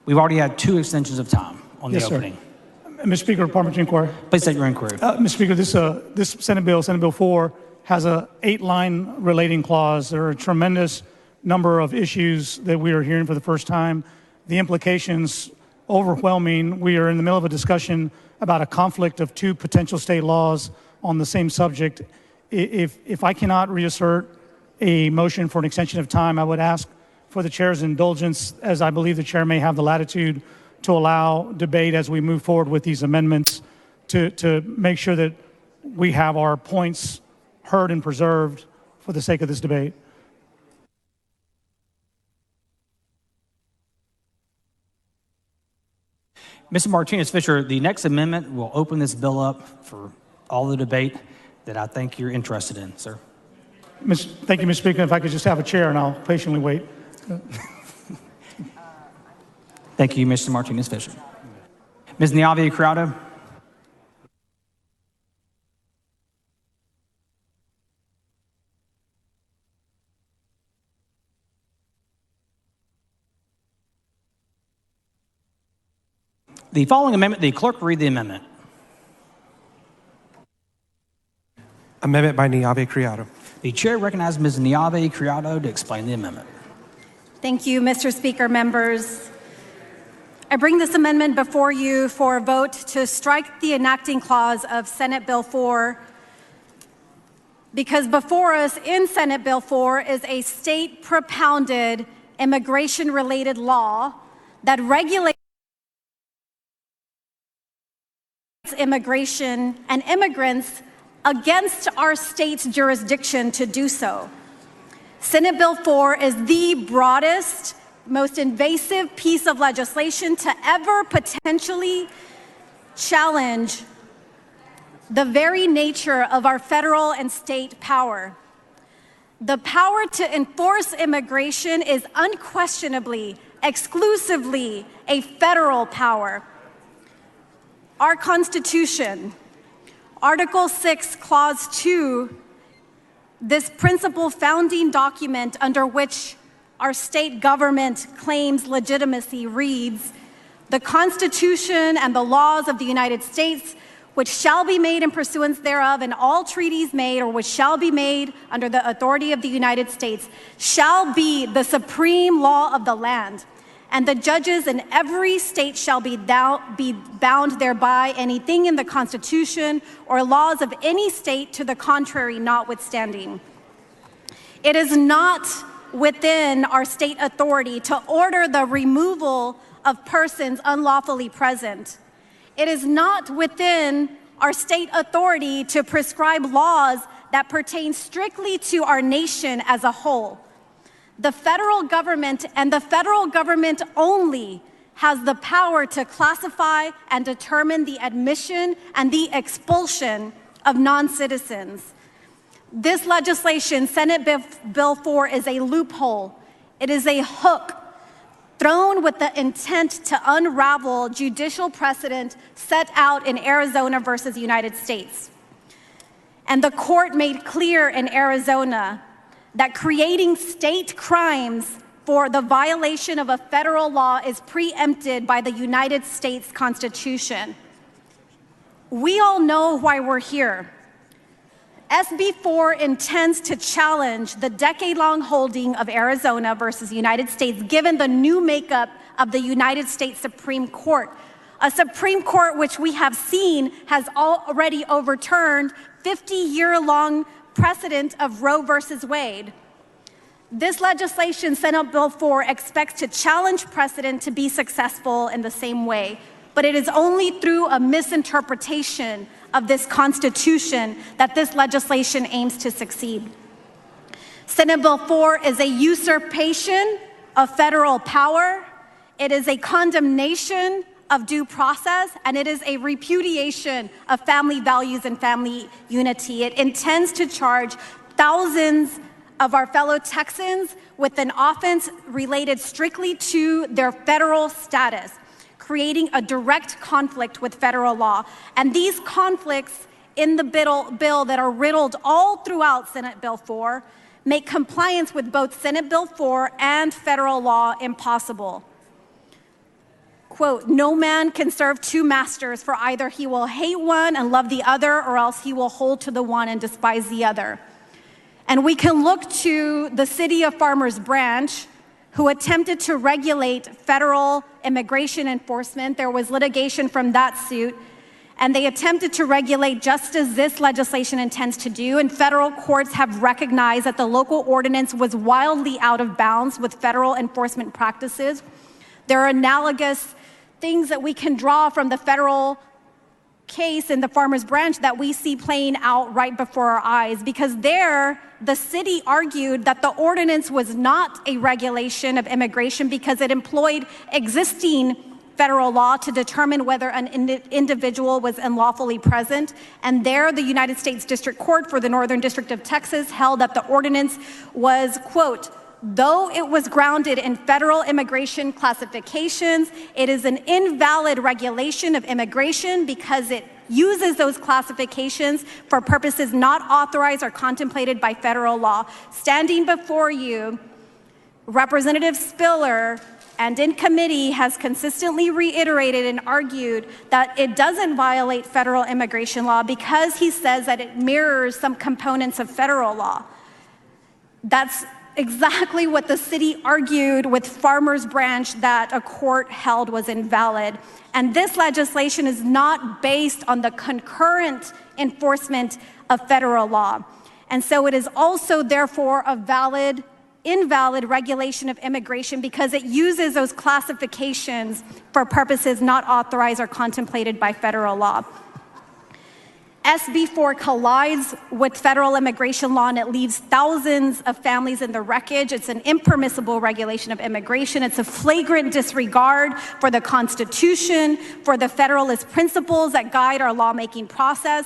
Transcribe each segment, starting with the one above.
We've already had 2 extensions of time on the opening. Mr. Speaker, Parliamentary inquiry. Please state your inquiry. Mr. Speaker, this Senate Bill 4, has a 8-line relating clause. There are a tremendous number of issues that we are hearing for the first time. The implications overwhelming. We are in the middle of a discussion about a conflict of 2 potential state laws on the same subject. If I cannot reassert a motion for an extension of time, I would ask for the chair's indulgence, as I believe the chair may have the latitude to allow debate as we move forward with these amendments to make sure that we have our points heard and preserved for the sake of this debate. Mr. Martinez-Fisher, the next amendment will open this bill up for all the debate that I think you're interested in, sir. Thank you, Mr. Speaker. If I could just have a chair and I'll patiently wait. Thank you, Mr. Martinez-Fisher. Ms. Niave-Criado. The following amendment, the clerk read the amendment. Amendment by Niave-Criado. The chair recognizes Ms. Niave-Criado to explain the amendment. Thank you, Mr. Speaker, members. I bring this amendment before you for a vote to strike the enacting clause of Senate Bill 4 because before us in Senate Bill 4 is a state-propounded immigration-related law that regulates immigration and immigrants against our state's jurisdiction to do so. Senate Bill 4 is the broadest, most invasive piece of legislation to ever potentially challenge the very nature of our federal and state power. The power to enforce immigration is unquestionably, exclusively a federal power. Our Constitution, Article 6, Clause 2, this principal founding document under which our state government claims legitimacy reads, "The Constitution and the laws of the United States, which shall be made in pursuance thereof, and all treaties made or which shall be made under the authority of the United States, shall be the supreme law of the land. And the judges in every state shall be bound thereby, anything in the Constitution or laws of any state to the contrary notwithstanding." It is not within our state authority to order the removal of persons unlawfully present. It is not within our state authority to prescribe laws that pertain strictly to our nation as a whole. The federal government and the federal government only has the power to classify and determine the admission and the expulsion of non-citizens. This legislation, Senate Bill 4, is a loophole. It is a hook thrown with the intent to unravel judicial precedent set out in Arizona versus United States. And the court made clear in Arizona that creating state crimes for the violation of a federal law is preempted by the United States Constitution. We all know why we're here. SB4 intends to challenge the decade-long holding of Arizona versus United States, given the new makeup of the United States Supreme Court, a Supreme Court which we have seen has already overturned 50-year-long precedent of Roe versus Wade. This legislation, Senate Bill 4, expects to challenge precedent to be successful in the same way, but it is only through a misinterpretation of this Constitution that this legislation aims to succeed. Senate Bill 4 is a usurpation of federal power, it is a condemnation of due process, and it is a repudiation of family values and family unity. It intends to charge thousands of our fellow Texans with an offense related strictly to their federal status, creating a direct conflict with federal law. And these conflicts in the bill that are riddled all throughout Senate Bill 4 make compliance with both Senate Bill 4 and federal law impossible. quote, "No man can serve two masters, for either he will hate one and love the other, or else he will hold to the one and despise the other." And we can look to the city of Farmers Branch, who attempted to regulate federal immigration enforcement. There was litigation from that suit, and they attempted to regulate just as this legislation intends to do, and federal courts have recognized that the local ordinance was wildly out of bounds with federal enforcement practices. There are analogous things that we can draw from the federal case in the Farmers Branch that we see playing out right before our eyes, because there, the city argued that the ordinance was not a regulation of immigration because it employed existing federal law to determine whether an individual was unlawfully present. And there, the United States District Court for the Northern District of Texas held that the ordinance was, quote, "Though it was grounded in federal immigration classifications, it is an invalid regulation of immigration because it uses those classifications for purposes not authorized or contemplated by federal law." Standing before you, Representative Spiller, and in committee, has consistently reiterated and argued that it doesn't violate federal immigration law because he says that it mirrors some components of federal law. That's exactly what the city argued with Farmers Branch that a court held was invalid. And this legislation is not based on the concurrent enforcement of federal law. And so it is also therefore a invalid regulation of immigration because it uses those classifications for purposes not authorized or contemplated by federal law. SB4 collides with federal immigration law, and it leaves thousands of families in the wreckage. It's an impermissible regulation of immigration. It's a flagrant disregard for the Constitution, for the Federalist principles that guide our lawmaking process.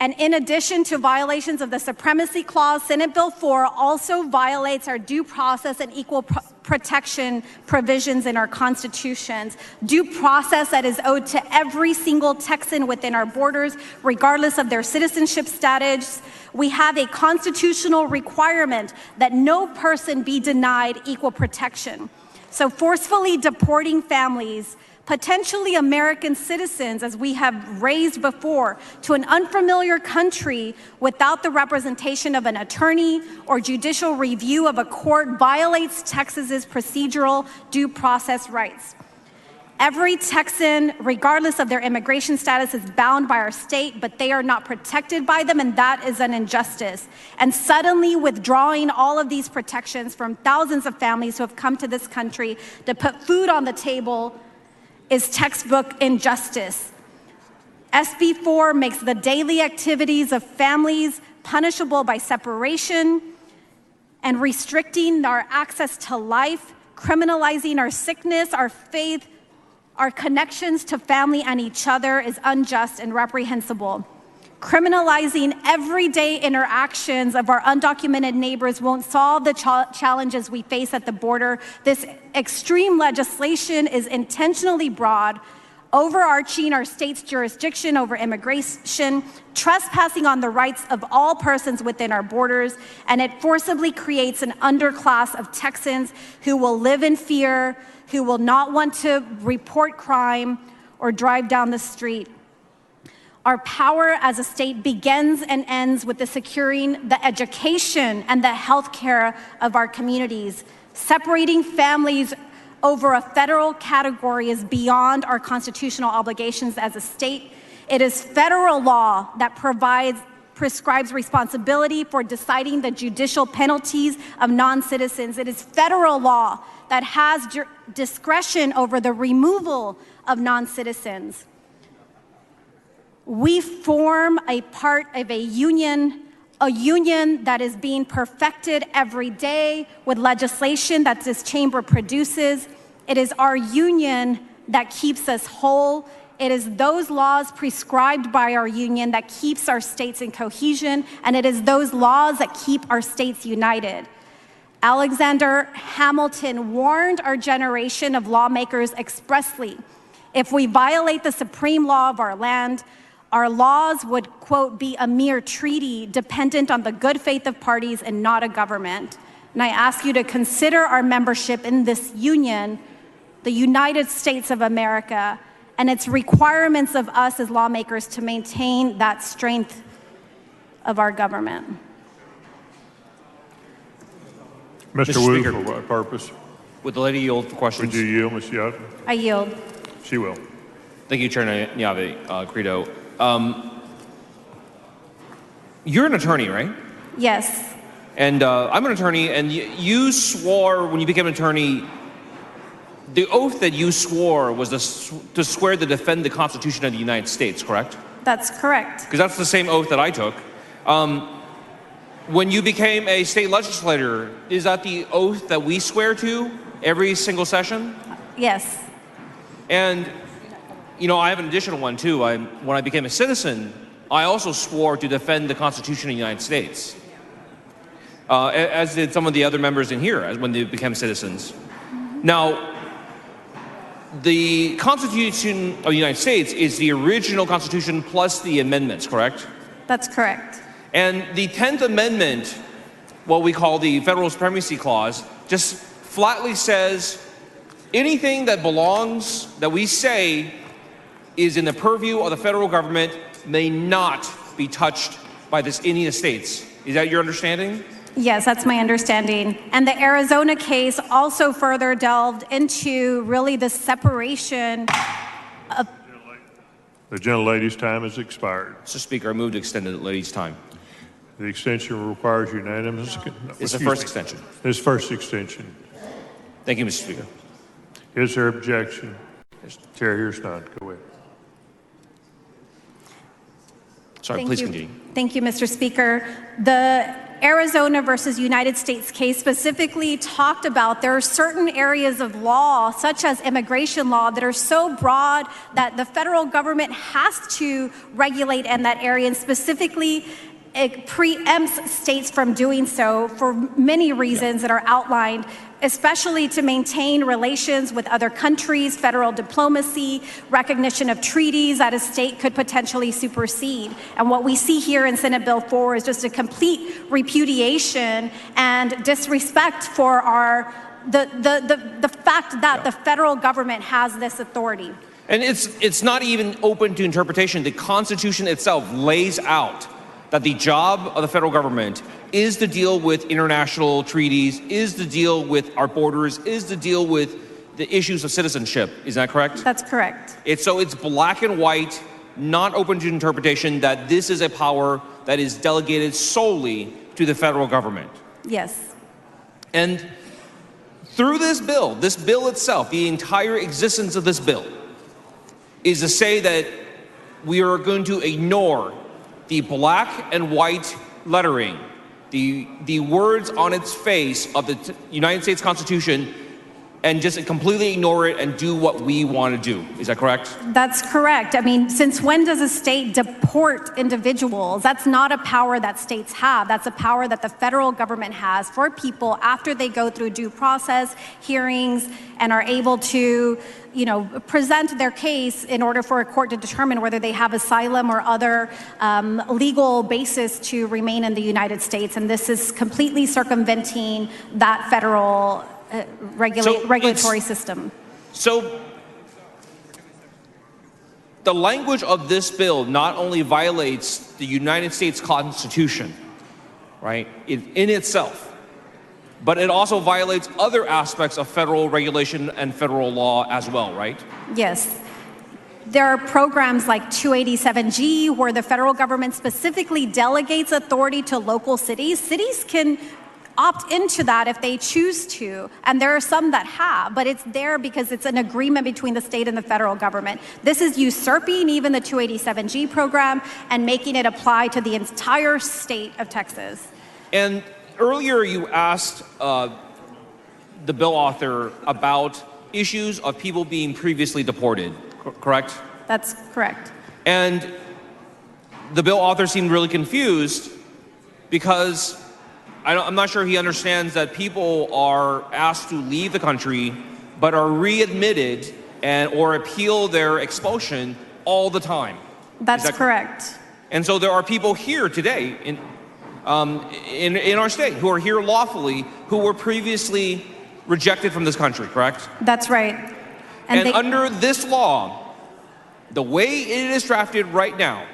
And in addition to violations of the Supremacy Clause, Senate Bill 4 also violates our due process and equal protection provisions in our constitutions. Due process that is owed to every single Texan within our borders, regardless of their citizenship status. We have a constitutional requirement that no person be denied equal protection. So forcefully deporting families, potentially American citizens, as we have raised before, to an unfamiliar country without the representation of an attorney or judicial review of a court violates Texas's procedural due process rights. Every Texan, regardless of their immigration status, is bound by our state, but they are not protected by them, and that is an injustice. And suddenly withdrawing all of these protections from thousands of families who have come to this country to put food on the table is textbook injustice. SB4 makes the daily activities of families punishable by separation and restricting our access to life, criminalizing our sickness, our faith, our connections to family and each other is unjust and reprehensible. Criminalizing everyday interactions of our undocumented neighbors won't solve the challenges we face at the border. This extreme legislation is intentionally broad, overarching our state's jurisdiction over immigration, trespassing on the rights of all persons within our borders, and it forcibly creates an underclass of Texans who will live in fear, who will not want to report crime or drive down the street. Our power as a state begins and ends with the securing the education and the health care of our communities. Separating families over a federal category is beyond our constitutional obligations as a state. It is federal law that prescribes responsibility for deciding the judicial penalties of non-citizens. It is federal law that has discretion over the removal of non-citizens. We form a part of a union that is being perfected every day with legislation that this chamber produces. It is our union that keeps us whole. It is those laws prescribed by our union that keeps our states in cohesion, and it is those laws that keep our states united. Alexander Hamilton warned our generation of lawmakers expressly, if we violate the supreme law of our land, our laws would, quote, be a mere treaty dependent on the good faith of parties and not a government. And I ask you to consider our membership in this union the United States of America, and it's requirements of us as lawmakers to maintain that strength of our government. Mr. Wu, for what purpose? Would the lady yield for questions? Would you yield, Ms. Yatta? I yield. She will. Thank you, Chair Nyave Credo. You're an attorney, right? Yes. And I'm an attorney, and you swore when you became an attorney, the oath that you swore was to swear to defend the Constitution of the United States, correct? That's correct. Because that's the same oath that I took. When you became a state legislator, is that the oath that we swear to every single session? Yes. And, you know, I have an additional one, too. When I became a citizen, I also swore to defend the Constitution of the United States, as did some of the other members in here when they became citizens. Now, the Constitution of the United States is the original Constitution plus the amendments, correct? That's correct. And the 10th Amendment, what we call the Federal Supremacy Clause, just flatly says anything that belongs, that we say is in the purview of the federal government, may not be touched by any of the states. Is that your understanding? Yes, that's my understanding. And the Arizona case also further delved into really the separation of... The gentlelady's time has expired. Mr. Speaker, I move to extend the lady's time. The extension requires unanimous. It's the first extension. It's first extension. Thank you, Mr. Speaker. Is there objection? Chair hears none. Go ahead. Sorry, please continue. Thank you, Mr. Speaker. The Arizona versus United States case specifically talked about there are certain areas of law, such as immigration law, that are so broad that the federal government has to regulate in that area, and specifically it preempts states from doing so for many reasons that are outlined, especially to maintain relations with other countries, federal diplomacy, recognition of treaties that a state could potentially supersede. And what we see here in Senate Bill 4 is just a complete repudiation and disrespect for the fact that the federal government has this authority. And it's not even open to interpretation. The Constitution itself lays out that the job of the federal government is to deal with international treaties, is to deal with our borders, is to deal with the issues of citizenship. Is that correct? That's correct. So it's black and white, not open to interpretation, that this is a power that is delegated solely to the federal government. Yes. And through this bill itself, the entire existence of this bill is to say that we are going to ignore the black and white lettering, the words on its face of the United States Constitution, and just completely ignore it and do what we want to do. Is that correct? That's correct. I mean, since when does a state deport individuals? That's not a power that states have. That's a power that the federal government has for people after they go through due process, hearings, and are able to, present their case in order for a court to determine whether they have asylum or other legal basis to remain in the United States. And this is completely circumventing that federal regulatory system. So the language of this bill not only violates the United States Constitution, right, in itself, but it also violates other aspects of federal regulation and federal law as well, right? Yes. There are programs like 287G where the federal government specifically delegates authority to local cities. Cities can opt into that if they choose to, and there are some that have, but it's there because it's an agreement between the state and the federal government. This is usurping even the 287G program and making it apply to the entire state of Texas. And earlier you asked the bill author about issues of people being previously deported, correct? That's correct. And the bill author seemed really confused because I'm not sure he understands that people are asked to leave the country but are readmitted or appeal their expulsion all the time. That's correct. And so there are people here today in our state who are here lawfully who were previously rejected from this country, correct? That's right. And under this law, the way it is drafted right now,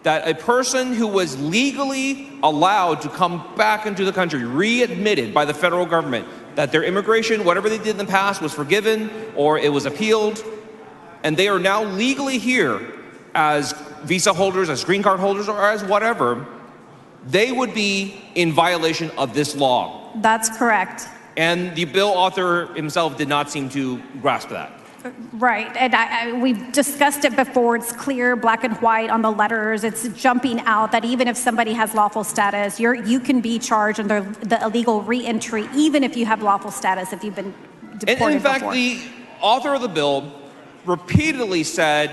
that a person who was legally allowed to come back into the country, readmitted by the federal government, that their immigration, whatever they did in the past, was forgiven or it was appealed, and they are now legally here as visa holders, as green card holders, or as whatever, they would be in violation of this law. That's correct. And the bill author himself did not seem to grasp that. Right, and we've discussed it before. It's clear, black and white on the letters. It's jumping out that even if somebody has lawful status, you can be charged under the illegal re-entry, even if you have lawful status, if you've been deported And in fact, before. the author of the bill repeatedly said,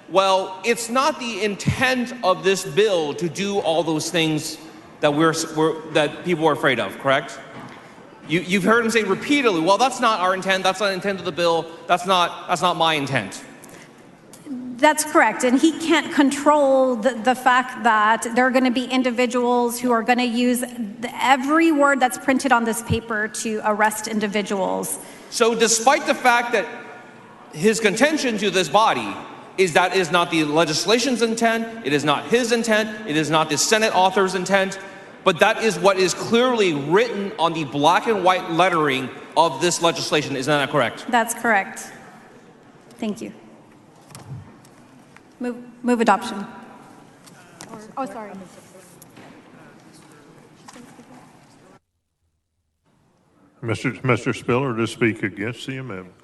well, it's not the intent of this bill to do all those things that that people are afraid of, correct? You've heard him say repeatedly, well, that's not our intent, that's not the intent of the bill, that's not my intent. That's correct, and he can't control the fact that there are going to be individuals who are going to use every word that's printed on this paper to arrest individuals. So despite the fact that his contention to this body is that it is not the legislation's intent, it is not his intent, it is not the Senate author's intent, but that is what is clearly written on the black and white lettering of this legislation. Isn't that correct? That's correct. Thank you. Move adoption. Oh, sorry. Mr. Spiller to speak against the amendment.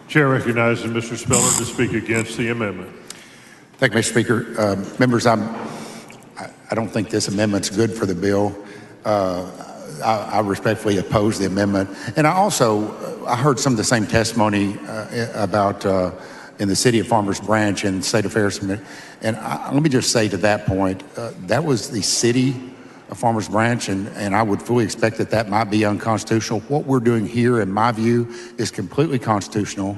Chair recognizes Mr. Spiller to speak against the amendment. Thank you, Mr. Speaker. Members, I don't think this amendment's good for the bill. I respectfully oppose the amendment. And I heard some of the same testimony about in the city of Farmers Branch and state affairs. And let me just say to that point, that was the city of Farmers Branch, and I would fully expect that might be unconstitutional. What we're doing here, in my view, is completely constitutional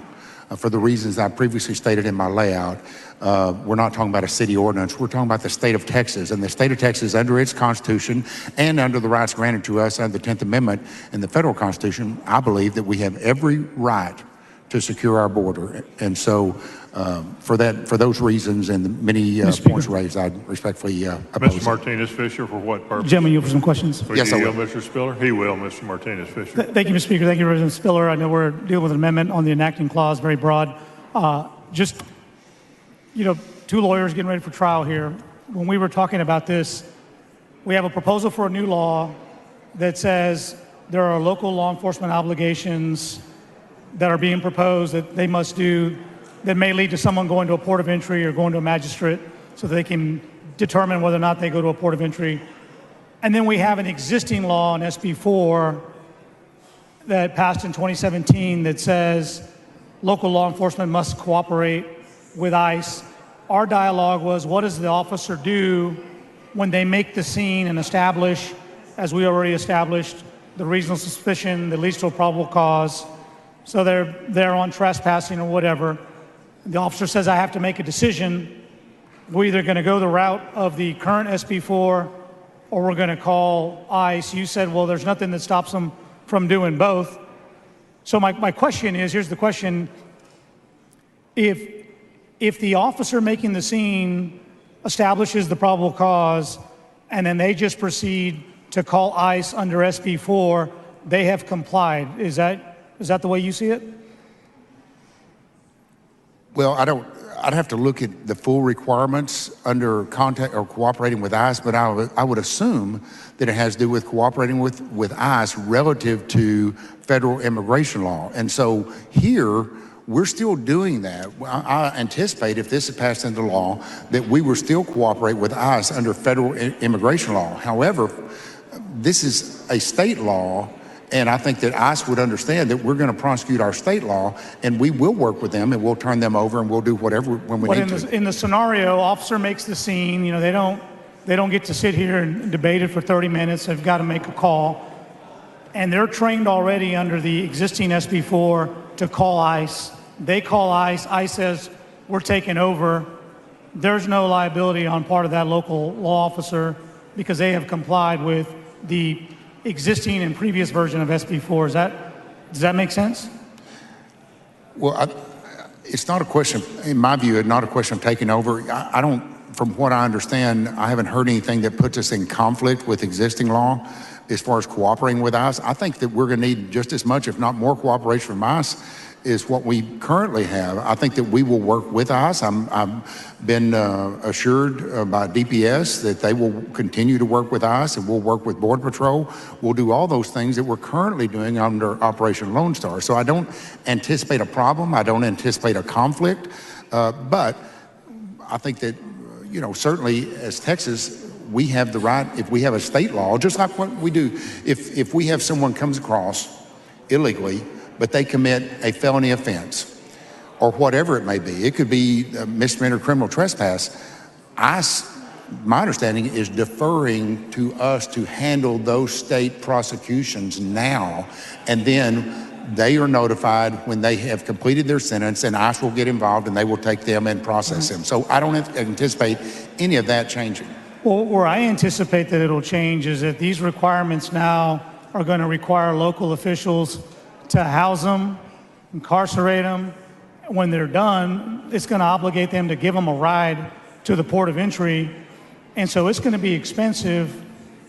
for the reasons I previously stated in my layout. We're not talking about a city ordinance. We're talking about the state of Texas. And the state of Texas, under its Constitution and under the rights granted to us under the 10th Amendment in the federal Constitution, I believe that we have every right to secure our border. And so for those reasons and the many points raised, I respectfully oppose Mr. Martinez-Fisher, for what purpose? Gentlemen, you for some questions. Will Yes, you I yield, will. Mr. Spiller? He will, Mr. Martinez-Fisher. Thank you, Mr. Speaker. Thank you, President Spiller. I know we're dealing with an amendment on the enacting clause, very broad. Just, two lawyers getting ready for trial here. When we were talking about this, we have a proposal for a new law that says there are local law enforcement obligations that are being proposed that they must do that may lead to someone going to a port of entry or going to a magistrate so that they can determine whether or not they go to a port of entry. And then we have an existing law in SB4 that passed in 2017 that says local law enforcement must cooperate with ICE. Our dialogue was, what does the officer do when they make the scene and establish, as we already established, the reasonable suspicion that leads to a probable cause? So they're on trespassing or whatever. The officer says, I have to make a decision. We're either going to go the route of the current SB4 or we're going to call ICE. You said, well, there's nothing that stops them from doing both. So my question is, here's the question. If the officer making the scene establishes the probable cause and then they just proceed to call ICE under SB4, they have complied. Is that the way you see it? Well, I'd have to look at the full requirements under contact or cooperating with ICE, but I would assume that it has to do with cooperating with ICE relative to federal immigration law. And so here, we're still doing that. I anticipate if this is passed into law that we will still cooperate with ICE under federal immigration law. However, this is a state law, and I think that ICE would understand that we're going to prosecute our state law, and we will work with them, and we'll turn them over, and we'll do whatever when we need to. In the scenario, officer makes the scene. They They don't get to sit here and debate it for 30 minutes. They've got to make a call. And they're trained already under the existing SB4 to call ICE. They call ICE. ICE says, we're taking over. There's no liability on part of that local law officer because they have complied with the existing and previous version of SB4. Does that make sense? Well, it's not a question, in my view, it's not a question of taking over. I don't, from what I understand, I haven't heard anything that puts us in conflict with existing law as far as cooperating with ICE. I think that we're going to need just as much, if not more, cooperation from ICE is what we currently have. I think that we will work with ICE. I've been assured by DPS that they will continue to work with ICE, and we'll work with Border Patrol. We'll do all those things that we're currently doing under Operation Lone Star. So I don't anticipate a problem. I don't anticipate a conflict. But I think that, you know, certainly as Texas, we have the right, if we have a state law, just like what we do, if we have someone comes across illegally, but they commit a felony offense or whatever it may be, it could be a misdemeanor criminal trespass, ICE, my understanding is deferring to us to handle those state prosecutions now, and then they are notified when they have completed their sentence, and ICE will get involved and they will take them and process them. So I don't anticipate any of that changing. Well, where I anticipate that it'll change is that these requirements now are going to require local officials to house them, incarcerate them. When they're done, it's going to obligate them to give them a ride to the port of entry. And so it's going to be expensive.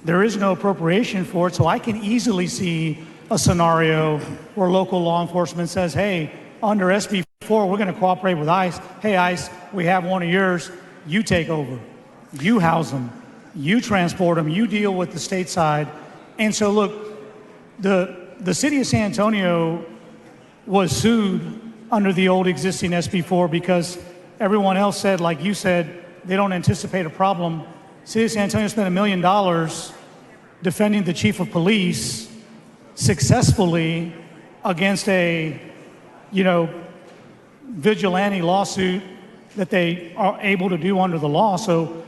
There is no appropriation for it. So I can easily see a scenario where local law enforcement says, hey, under SB4, we're going to cooperate with ICE. Hey, ICE, we have one of yours. You take over. You house them. You transport them. You deal with the state side. And so, look, the city of San Antonio was sued under the old existing SB4 because everyone else said, like you said, they don't anticipate a problem. City of San Antonio spent $1 million defending the chief of police successfully against a, vigilante lawsuit that they are able to do under the law. So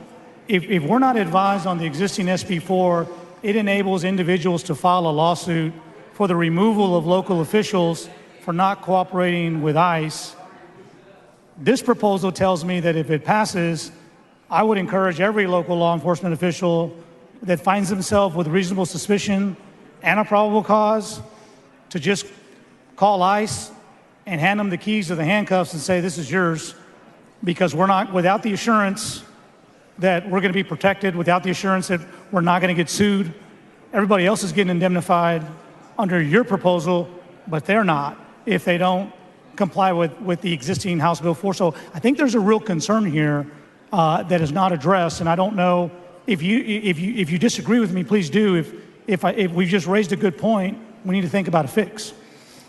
if we're not advised on the existing SB4, it enables individuals to file a lawsuit for the removal of local officials for not cooperating with ICE. This proposal tells me that if it passes, I would encourage every local law enforcement official that finds themselves with reasonable suspicion and a probable cause to just call ICE and hand them the keys to the handcuffs and say, this is yours, because we're not, without the assurance that we're going to be protected, without the assurance that we're not going to get sued. Everybody else is getting indemnified under your proposal, but they're not if they don't comply with the existing House Bill 4. So I think there's a real concern here that is not addressed, and I don't know if you disagree with me, please do. If we've just raised a good point, we need to think about a fix.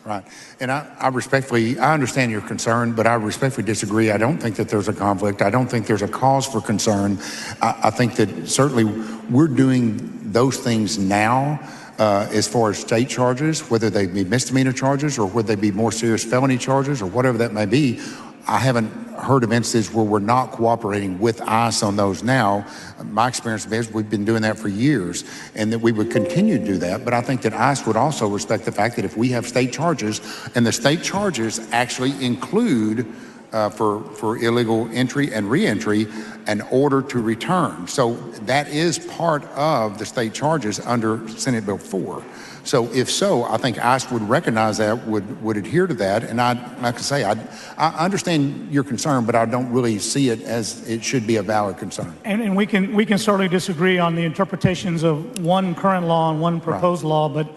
Right. And I understand your concern, but I respectfully disagree. I don't think that there's a conflict. I don't think there's a cause for concern. I think that certainly we're doing those things now as far as state charges, whether they be misdemeanor charges or whether they be more serious felony charges or whatever that may be. I haven't heard of instances where we're not cooperating with ICE on those now. My experience is we've been doing that for years and that we would continue to do that. But I think that ICE would also respect the fact that if we have state charges and the state charges actually include for illegal entry and reentry an order to return. So that is part of the state charges under Senate Bill 4. So if so, I think ICE would recognize that, would adhere to that. And like I say, I understand your concern, but I don't really see it as it should be a valid concern. And we can certainly disagree on the interpretations of one current law and one proposed law, but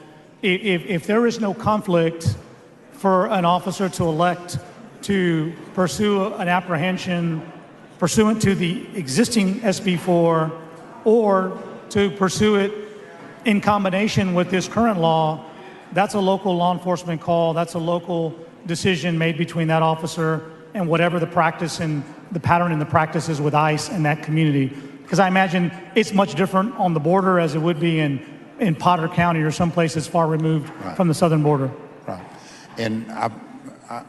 if there is no conflict for an officer to elect to pursue an apprehension pursuant to the existing SB4 or to pursue it in combination with this current law, that's a local law enforcement call. That's a local decision made between that officer and whatever the practice and the pattern and the practice is with ICE in that community. Because I imagine it's much different on the border as it would be in Potter County or someplace that's far removed from the southern border. Right. And I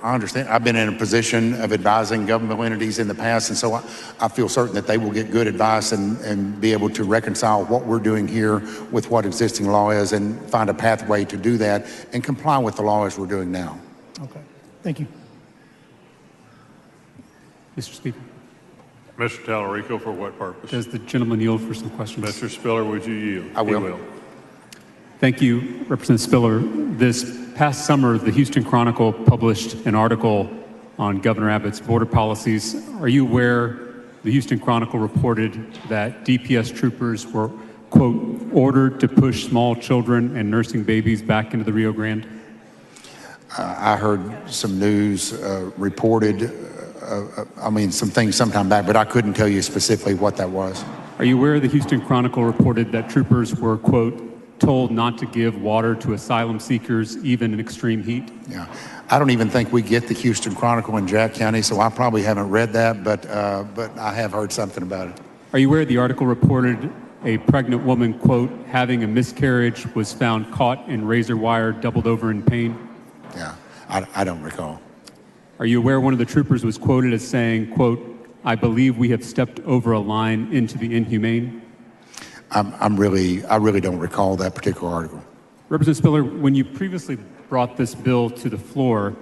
understand. I've been in a position of advising governmental entities in the past, and so I feel certain that they will get good advice and be able to reconcile what we're doing here with what existing law is and find a pathway to do that and comply with the law as we're doing now. Okay. Thank you. Mr. Speaker, Mr. Tallarico, for what purpose? does the gentleman yield for some questions? Mr. Spiller, would you yield? I will. He will. Thank you, Representative Spiller. This past summer, the Houston Chronicle published an article on Governor Abbott's border policies. Are you aware the Houston Chronicle reported that DPS troopers were, quote, ordered to push small children and nursing babies back into the Rio Grande? I heard some news reported, some things sometime back, but I couldn't tell you specifically what that was. Are you aware the Houston Chronicle reported that troopers were, quote, told not to give water to asylum seekers even in extreme heat? Yeah, I don't even think we get the Houston Chronicle in Jack County, so I probably haven't read that, but I have heard something about it. Are you aware the article reported a pregnant woman, quote, having a miscarriage was found caught in razor wire, doubled over in pain? Yeah, I don't recall. Are you aware one of the troopers was quoted as saying, quote, I believe we have stepped over a line into the inhumane? I really don't recall that particular article. Representative Spiller, when you previously brought this bill to the floor,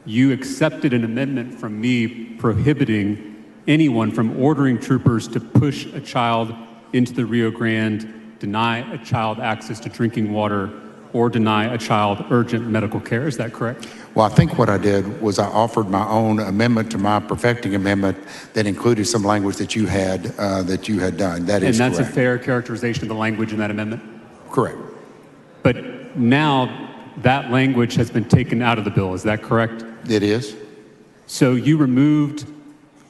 you accepted an amendment from me prohibiting anyone from ordering troopers to push a child into the Rio Grande, deny a child access to drinking water, or deny a child urgent medical care. Is that correct? Well, I think what I did was I offered my own amendment to my perfecting amendment that included some language that you had done. That is correct. And that's correct. a fair characterization of the language in that amendment? Correct. But now that language has been taken out of the bill. Is that correct? It is. So you removed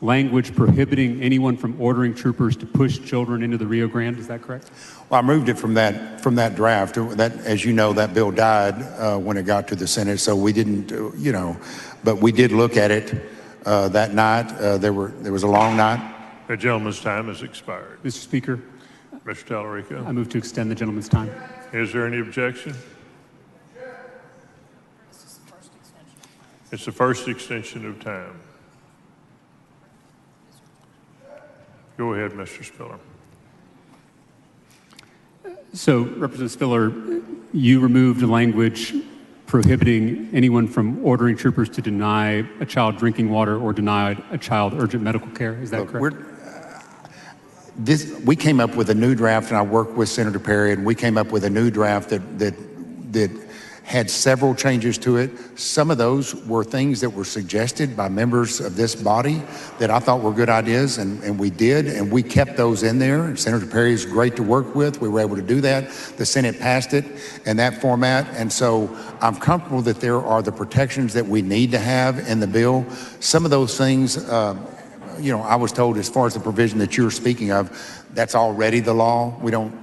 language prohibiting anyone from ordering troopers to push children into the Rio Grande. Is that correct? Well, I moved it from that draft. That, as you know, that bill died when it got to the Senate, so we didn't, but we did look at it that night. There was a long night. The gentleman's time has expired. Mr. Speaker, Mr. Tallarico, I move to extend the gentleman's time. is there any objection? It's the first extension of time. Go ahead, Mr. Spiller. So, Representative Spiller, you removed the language prohibiting anyone from ordering troopers to deny a child drinking water or deny a child urgent medical care. Is that Look, correct? We came up with a new draft, and I worked with Senator Perry, and we came up with a new draft that had several changes to it. Some of those were things that were suggested by members of this body that I thought were good ideas, and we did, and we kept those in there. Senator Perry is great to work with. We were able to do that. The Senate passed it in that format, and so I'm comfortable that there are the protections that we need to have in the bill. Some of those things, I was told as far as the provision that you're speaking of, that's already the law. We don't,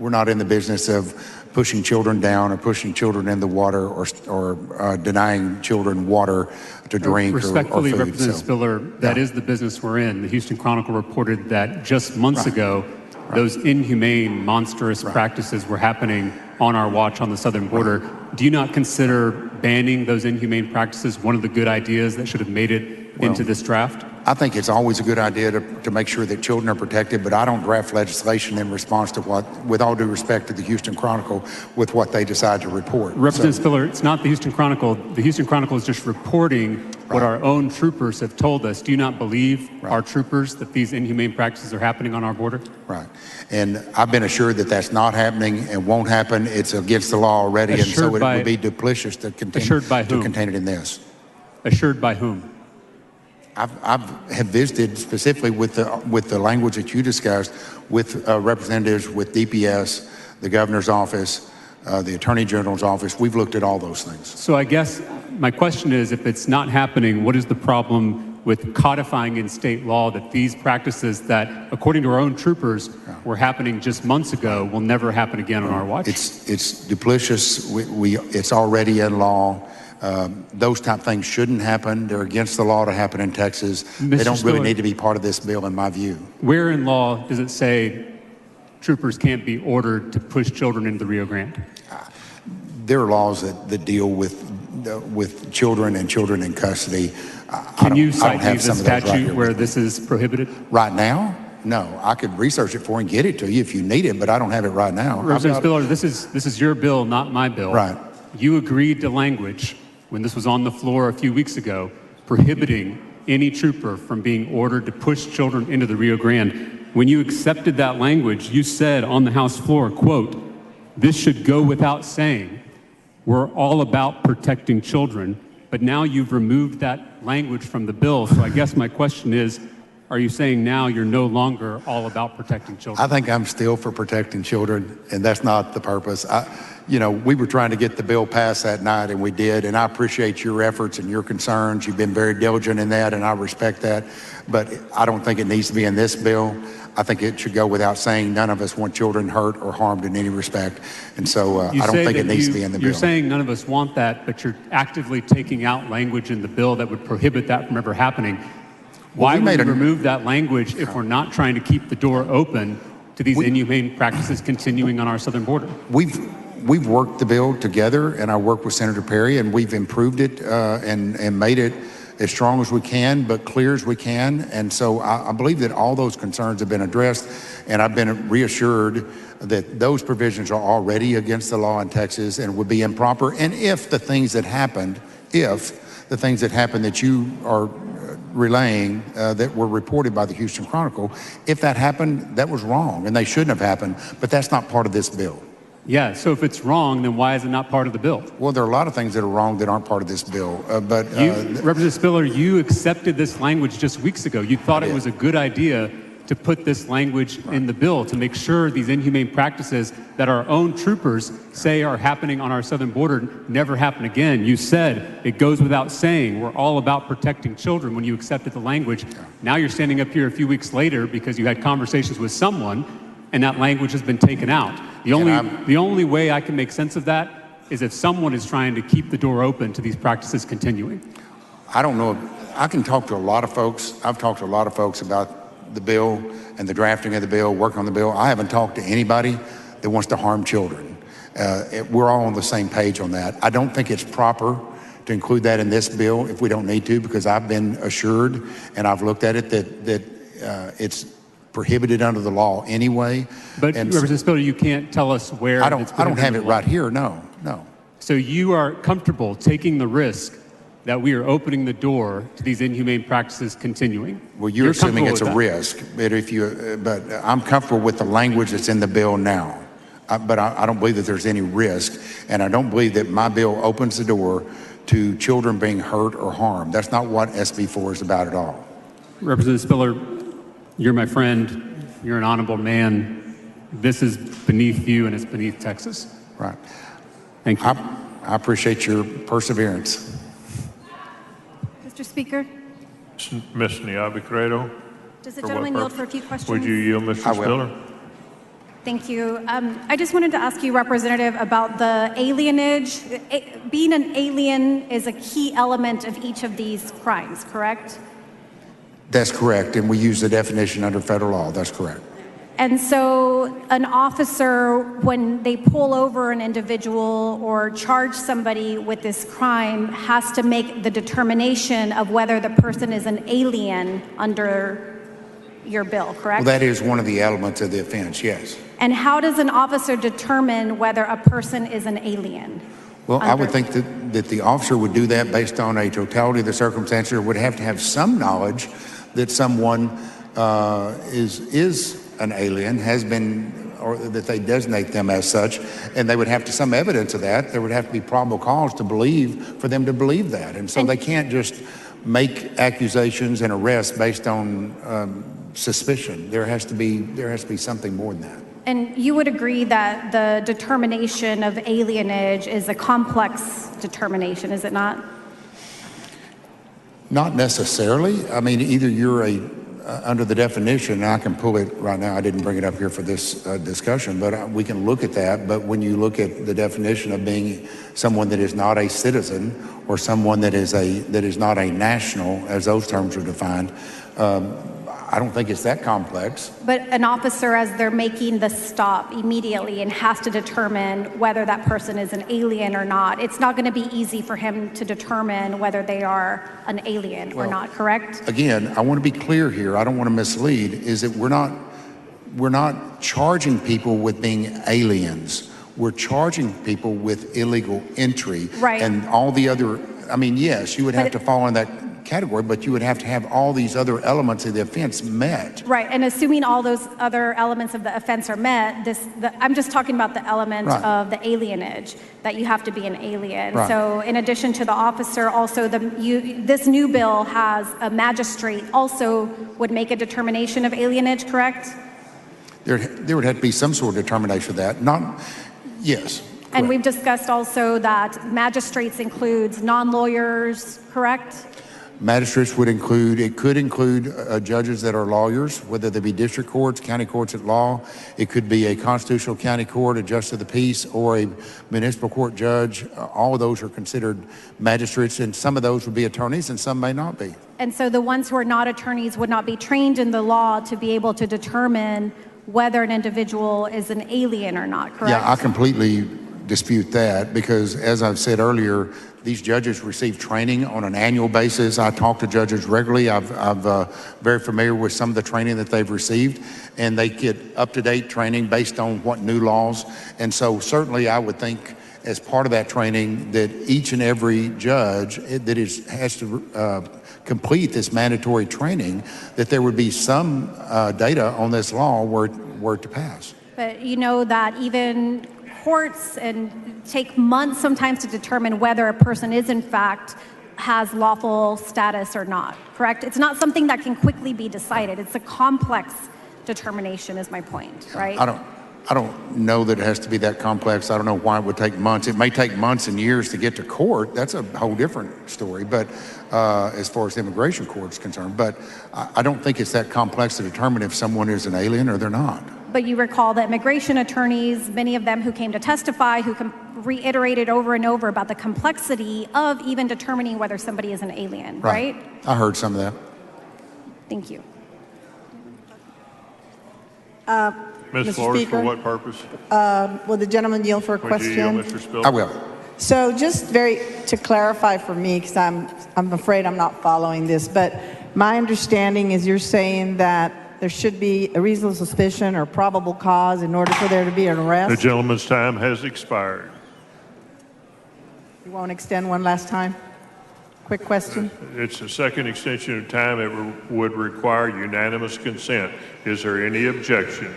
we're not in the business of pushing children down or pushing children in the water or denying children water to drink Respectfully, or food. Representative Spiller, that is the business we're in. The Houston Chronicle reported that just months ago, those inhumane, monstrous practices were happening on our watch on the southern border. Do you not consider banning those inhumane practices one of the good ideas that should have made it into this draft? I think it's always a good idea to make sure that children are protected, but I don't draft legislation in response to with all due respect to the Houston Chronicle, with what they decide to report. Representative Spiller, it's not the Houston Chronicle. The Houston Chronicle is just reporting what our own troopers have told us. Do you not believe our troopers that these inhumane practices are happening on our border? Right. And I've been assured that that's not happening and won't happen. It's against the law already, and so it would be duplicitous to contain it in this. Assured by whom? I have visited specifically with the language that you discussed with representatives with DPS, the governor's office, the attorney general's office. We've looked at all those things. So I guess my question is, if it's not happening, what is the problem with codifying in state law that these practices that, according to our own troopers, were happening just months ago will never happen again on our watch? It's duplicitous. It's already in law. Those type of things shouldn't happen. They're against the law to happen in Texas. They don't really need to be part of this bill, in my view. Where in law does it say troopers can't be ordered to push children into the Rio Grande? There are laws that deal with with children and children in custody. Can you I don't cite me have the some of those right statute here where with me. this is prohibited? Right now? No, I could research it for you and get it to you if you need it, but I don't have it right now. Representative Spiller, this is your bill, not my bill. Right. You agreed to language when this was on the floor a few weeks ago, prohibiting any trooper from being ordered to push children into the Rio Grande. When you accepted that language, you said on the House floor, quote, "This should go without saying. We're all about protecting children." But now you've removed that language from the bill. So I guess my question is, are you saying now you're no longer all about protecting children? I think I'm still for protecting children, and that's not the purpose. We were trying to get the bill passed that night, and we did, and I appreciate your efforts and your concerns. You've been very diligent in that, and I respect that, but I don't think it needs to be in this bill. I think it should go without saying. None of us want children hurt or harmed in any respect, and so I don't think it needs to be in the bill. You're saying none of us want that, but you're actively taking out language in the bill that would prohibit that from ever happening. Why would we remove that language if we're not trying to keep the door open to these inhumane practices continuing on our southern border? We've worked the bill together, and I worked with Senator Perry, and we've improved it and made it as strong as we can, but clear as we can. And so I believe that all those concerns have been addressed, and I've been reassured that those provisions are already against the law in Texas and would be improper. And if the things that happened that you are relaying that were reported by the Houston Chronicle, if that happened, that was wrong, and they shouldn't have happened, but that's not part of this bill. Yeah, so if it's wrong, then why is it not part of the bill? Well, there are a lot of things that are wrong that aren't part of this bill, but... Representative Spiller, you accepted this language just weeks ago. You thought it was a good idea to put this language in the bill to make sure these inhumane practices that our own troopers say are happening on our southern border never happen again. You said it goes without saying we're all about protecting children when you accepted the language. Now you're standing up here a few weeks later because you had conversations with someone and that language has been taken out. The only way I can make sense of that is if someone is trying to keep the door open to these practices continuing. I don't know. I can talk to a lot of folks. I've talked to a lot of folks about the bill and the drafting of the bill, working on the bill. I haven't talked to anybody that wants to harm children. We're all on the same page on that. I don't think it's proper to include that in this bill if we don't need to, because I've been assured and I've looked at it that it's prohibited under the law anyway. But Representative Spiller, you can't tell us where I don't have it right here. No. So you are comfortable taking the risk that we are opening the door to these inhumane practices continuing? Well, you're assuming it's a risk, but but I'm comfortable with the language that's in the bill now. But I don't believe that there's any risk, and I don't believe that my bill opens the door to children being hurt or harmed. That's not what SB4 is about at all. Representative Spiller, you're my friend. You're an honorable man. This is beneath you, and it's beneath Texas. Right. Thank you. I appreciate your perseverance. Mr. Speaker, Ms. Niabi-Credo. does the gentleman yield for a few questions? Would you yield, Mr. Spiller? Thank you. I just wanted to ask you, Representative, about the alienage. Being an alien is a key element of each of these crimes, correct? That's correct, and we use the definition under federal law. That's correct. And so an officer, when they pull over an individual or charge somebody with this crime, has to make the determination of whether the person is an alien under your bill, correct? Well, that is one of the elements of the offense, yes. And how does an officer determine whether a person is an alien? Well, I would think that the officer would do that based on a totality of the circumstances, or would have to have some knowledge that someone is an alien, has been, or that they designate them as such, and they would have to some evidence of that. There would have to be probable cause to believe, for them to believe that. And so they can't just make accusations and arrests based on suspicion. There has to be something more than that. And you would agree that the determination of alienage is a complex determination, is it not? Not necessarily. I mean, either you're under the definition, and I can pull it right now. I didn't bring it up here for this discussion, but we can look at that. But when you look at the definition of being someone that is not a citizen, or someone that is not a national, as those terms are defined, I don't think it's that complex. But an officer, as they're making the stop immediately and has to determine whether that person is an alien or not, it's not going to be easy for him to determine whether they are an alien or not, correct? Again, I want to be clear here. I don't want to mislead, is that we're not charging people with being aliens. We're charging people with illegal entry. Right. And all the other, I mean, yes, you would have to fall in that category, but you would have to have all these other elements of the offense met. Right, and assuming all those other elements of the offense are met, I'm just talking about the element of the alienage, that you have to be an alien. Right. So in addition to the officer, also this new bill has a magistrate also would make a determination of alienage, correct? There would have to be some sort of determination of that. Yes. And correct. we've discussed also that magistrates includes non-lawyers, correct? Magistrates could include judges that are lawyers, whether they be district courts, county courts at law. It could be a constitutional county court, a justice of the peace, or a municipal court judge. All of those are considered magistrates, and some of those would be attorneys and some may not be. And so the ones who are not attorneys would not be trained in the law to be able to determine whether an individual is an alien or not, correct? Yeah, I completely dispute that because, as I've said earlier, these judges receive training on an annual basis. I talk to judges regularly. I'm very familiar with some of the training that they've received, and they get up-to-date training based on what new laws. And so certainly I would think as part of that training that each and every judge that has to complete this mandatory training, that there would be some data on this law were to pass. But you know that even courts take months sometimes to determine whether a person is in fact has lawful status or not, correct? It's not something that can quickly be decided. It's a complex determination is my point, right? I don't know that it has to be that complex. I don't know why it would take months. It may take months and years to get to court. That's a whole different story, but as far as the immigration court is concerned. But I don't think it's that complex to determine if someone is an alien or they're not. But you recall that immigration attorneys, many of them who came to testify, who reiterated over and over about the complexity of even determining whether somebody is an alien, right? I heard some of that. Thank you. Ms. Mr. Flores, Speaker, for what purpose? will the gentleman yield for a Would you yield, question? Mr. Spilker? I will. So just to clarify for me, because I'm afraid I'm not following this, but my understanding is you're saying that there should be a reasonable suspicion or probable cause in order for there to be an The arrest? gentleman's time has expired. You won't extend one last time? Quick question. It's a second extension of time. It would require unanimous consent. Is there any objection?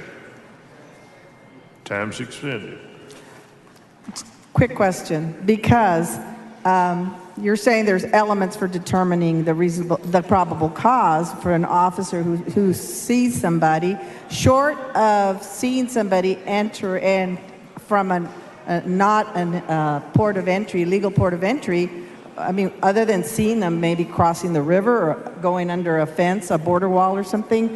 Time's extended. Quick question, because you're saying there's elements for determining the probable cause for an officer who sees somebody, short of seeing somebody enter in from not a port of entry, legal port of entry. I mean, other than seeing them maybe crossing the river or going under a fence, a border wall or something,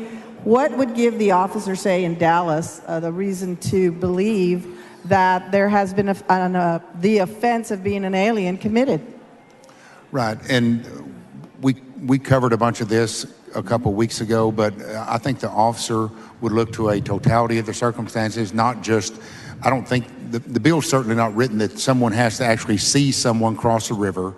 what would give the officer, say in Dallas, the reason to believe that there has been the offense of being an alien committed? Right, and we covered a bunch of this a couple weeks ago, but I think the officer would look to a totality of the circumstances, not just, I don't think, the bill's certainly not written that someone has to actually see someone cross a river.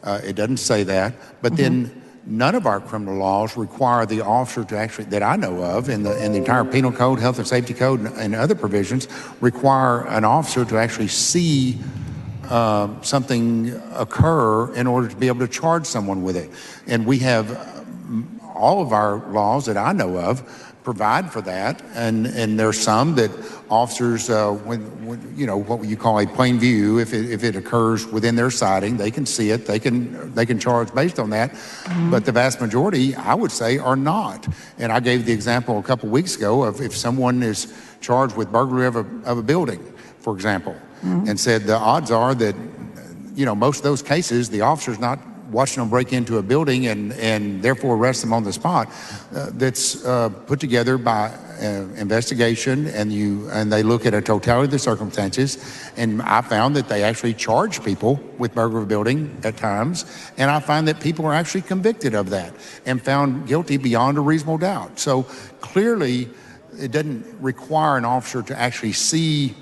It doesn't say that, but then none of our criminal laws require the officer to actually, that I know of, in the entire penal code, health and safety code, and other provisions, require an officer to actually see something occur in order to be able to charge someone with it. And we have all of our laws that I know of provide for that, and there's some that officers, when you know what you call a plain view, if it occurs within their sighting, they can see it, they can charge based on that. But the vast majority, I would say, are not. And I gave the example a couple weeks ago of if someone is charged with burglary of a building, for example, and said the odds are that, you know, most of those cases, the officer's not watching them break into a building and therefore arrest them on the spot. That's put together by investigation, and they look at a totality of the circumstances, and I found that they actually charge people with burglary of a building at times, and I find that people are actually convicted of that and found guilty beyond a reasonable doubt. So clearly, it doesn't require an officer to actually see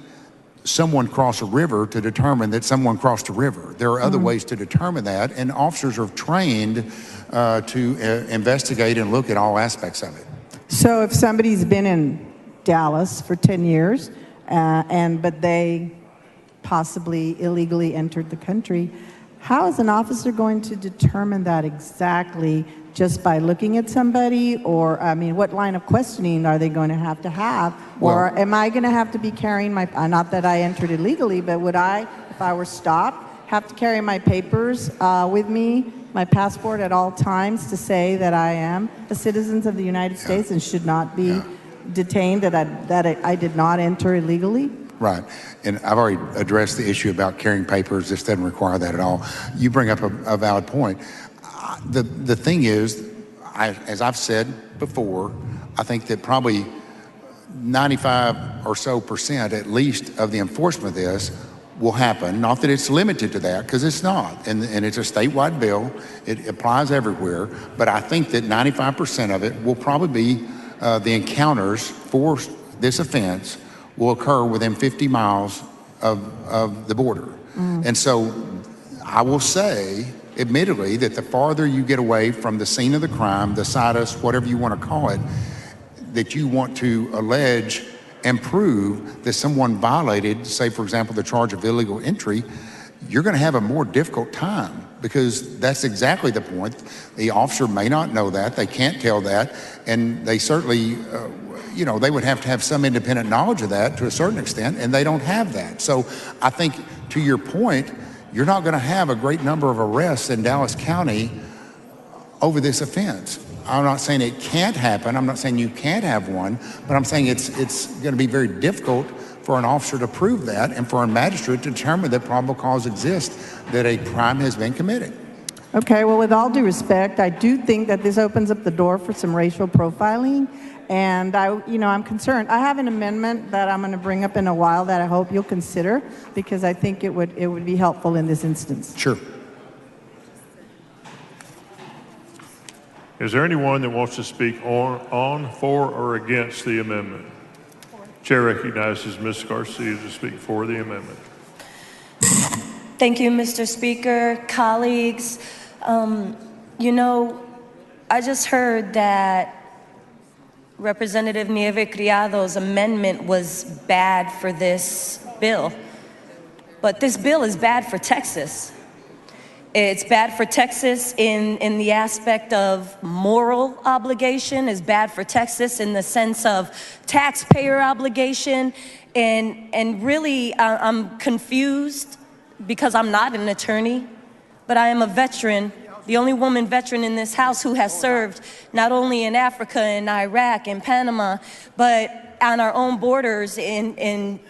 someone cross a river to determine that someone crossed a river. There are other ways to determine that, and officers are trained to investigate and look at all aspects of it. So if somebody's been in Dallas for 10 years, but they possibly illegally entered the country, how is an officer going to determine that exactly just by looking at somebody? Or, I mean, what line of questioning are they going to have? Or am I going to have to be carrying my, not that I entered illegally, but would I, if I were stopped, have to carry my papers with me, my passport at all times to say that I am a citizen of the United States and should not be detained, that I did not enter illegally? Right. And I've already addressed the issue about carrying papers. This doesn't require that at all. You bring up a valid point. The thing is, as I've said before, I think that probably 95% or so at least of the enforcement of this will happen. Not that it's limited to that, because it's not. And it's a statewide bill. It applies everywhere. But I think that 95% of it will probably be the encounters for this offense will occur within 50 miles of the border. And so I will say, admittedly, that the farther you get away from the scene of the crime, the situs, whatever you want to call it, that you want to allege and prove that someone violated, say, for example, the charge of illegal entry, you're going to have a more difficult time, because that's exactly the point. The officer may not know that, they can't tell that, and they certainly, they would have to have some independent knowledge of that to a certain extent, and they don't have that. So I think, to your point, you're not going to have a great number of arrests in Dallas County over this offense. I'm not saying it can't happen. I'm not saying you can't have one, but I'm saying it's going to be very difficult for an officer to prove that, and for a magistrate to determine that probable cause exists that a crime has been committed. Okay, well, with all due respect, I do think that this opens up the door for some racial profiling, and I'm concerned. I have an amendment that I'm going to bring up in a while that I hope you'll consider, because I think it would be helpful in this instance. Sure. Is there anyone that wants to speak on, for, or against the amendment? Chair recognizes Ms. Garcia to speak for the amendment. Thank you, Mr. Speaker, colleagues. I just heard that Representative Nieve Criado's amendment was bad for this bill. But this bill is bad for Texas. It's bad for Texas in the aspect of moral obligation. It's bad for Texas in the sense of taxpayer obligation. And really, I'm confused because I'm not an attorney, but I am a veteran, the only woman veteran in this house who has served not only in Africa and Iraq and Panama, but on our own borders in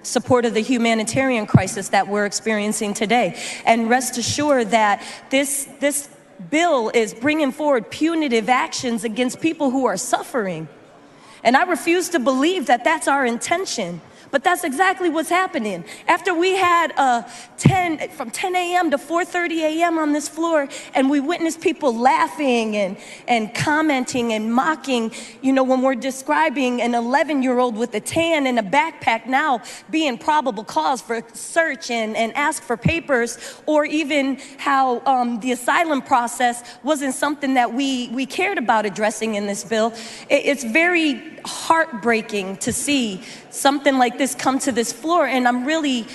support of the humanitarian crisis that we're experiencing today. And rest assured that this bill is bringing forward punitive actions against people who are suffering. And I refuse to believe that that's our intention. But that's exactly what's happening. After we had from 10 a.m. to 4:30 a.m. on this floor, and we witnessed people laughing and commenting and mocking, when we're describing an 11-year-old with a tan and a backpack now being probable cause for search and ask for papers, or even how the asylum process wasn't something that we cared about addressing in this bill. It's very heartbreaking to see something like this come to this floor, and I'm really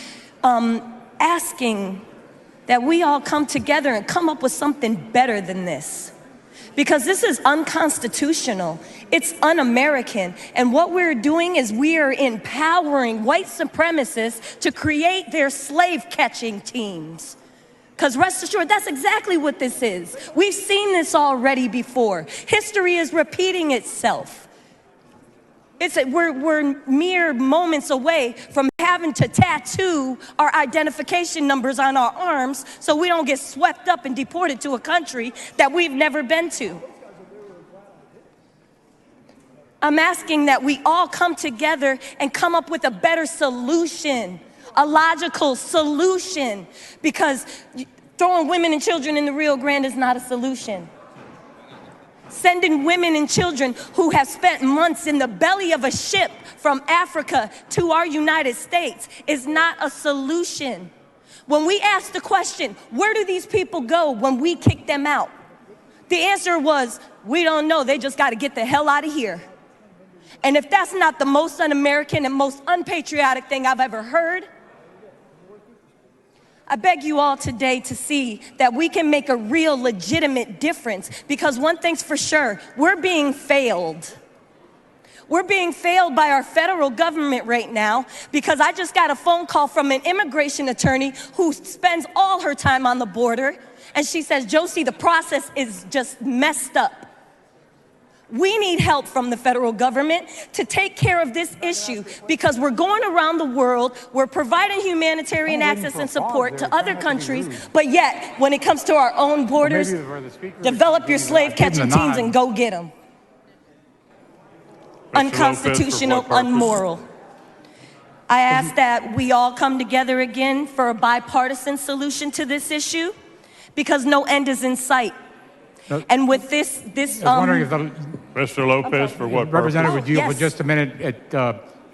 asking that we all come together and come up with something better than this, because this is unconstitutional. It's un-American, and what we're doing is we are empowering white supremacists to create their slave-catching teams. Because rest assured, that's exactly what this is. We've seen this already before. History is repeating itself. We're mere moments away from having to tattoo our identification numbers on our arms so we don't get swept up and deported to a country that we've never been to. I'm asking that we all come together and come up with a better solution, a logical solution, because throwing women and children in the Rio Grande is not a solution. Sending women and children who have spent months in the belly of a ship from Africa to our United States is not a solution. When we asked the question, where do these people go when we kick them out? The answer was, we don't know, they just got to get the hell out of here. And if that's not the most un-American and most unpatriotic thing I've ever heard, I beg you all today to see that we can make a real legitimate difference, because one thing's for sure, we're being failed. We're being failed by our federal government right now, because I just got a phone call from an immigration attorney who spends all her time on the border, and she says, Josie, the process is just messed up. We need help from the federal government to take care of this issue, because we're going around the world, we're providing humanitarian access and support to other countries, but yet, when it comes to our own borders, develop your slave-catching teams and go get them. Unconstitutional, unmoral. I ask that we all come together again for a bipartisan solution to this issue, because no end is in sight. And with this, Mr. Lopez, for what purpose? Representative, would you, yes. for just a minute,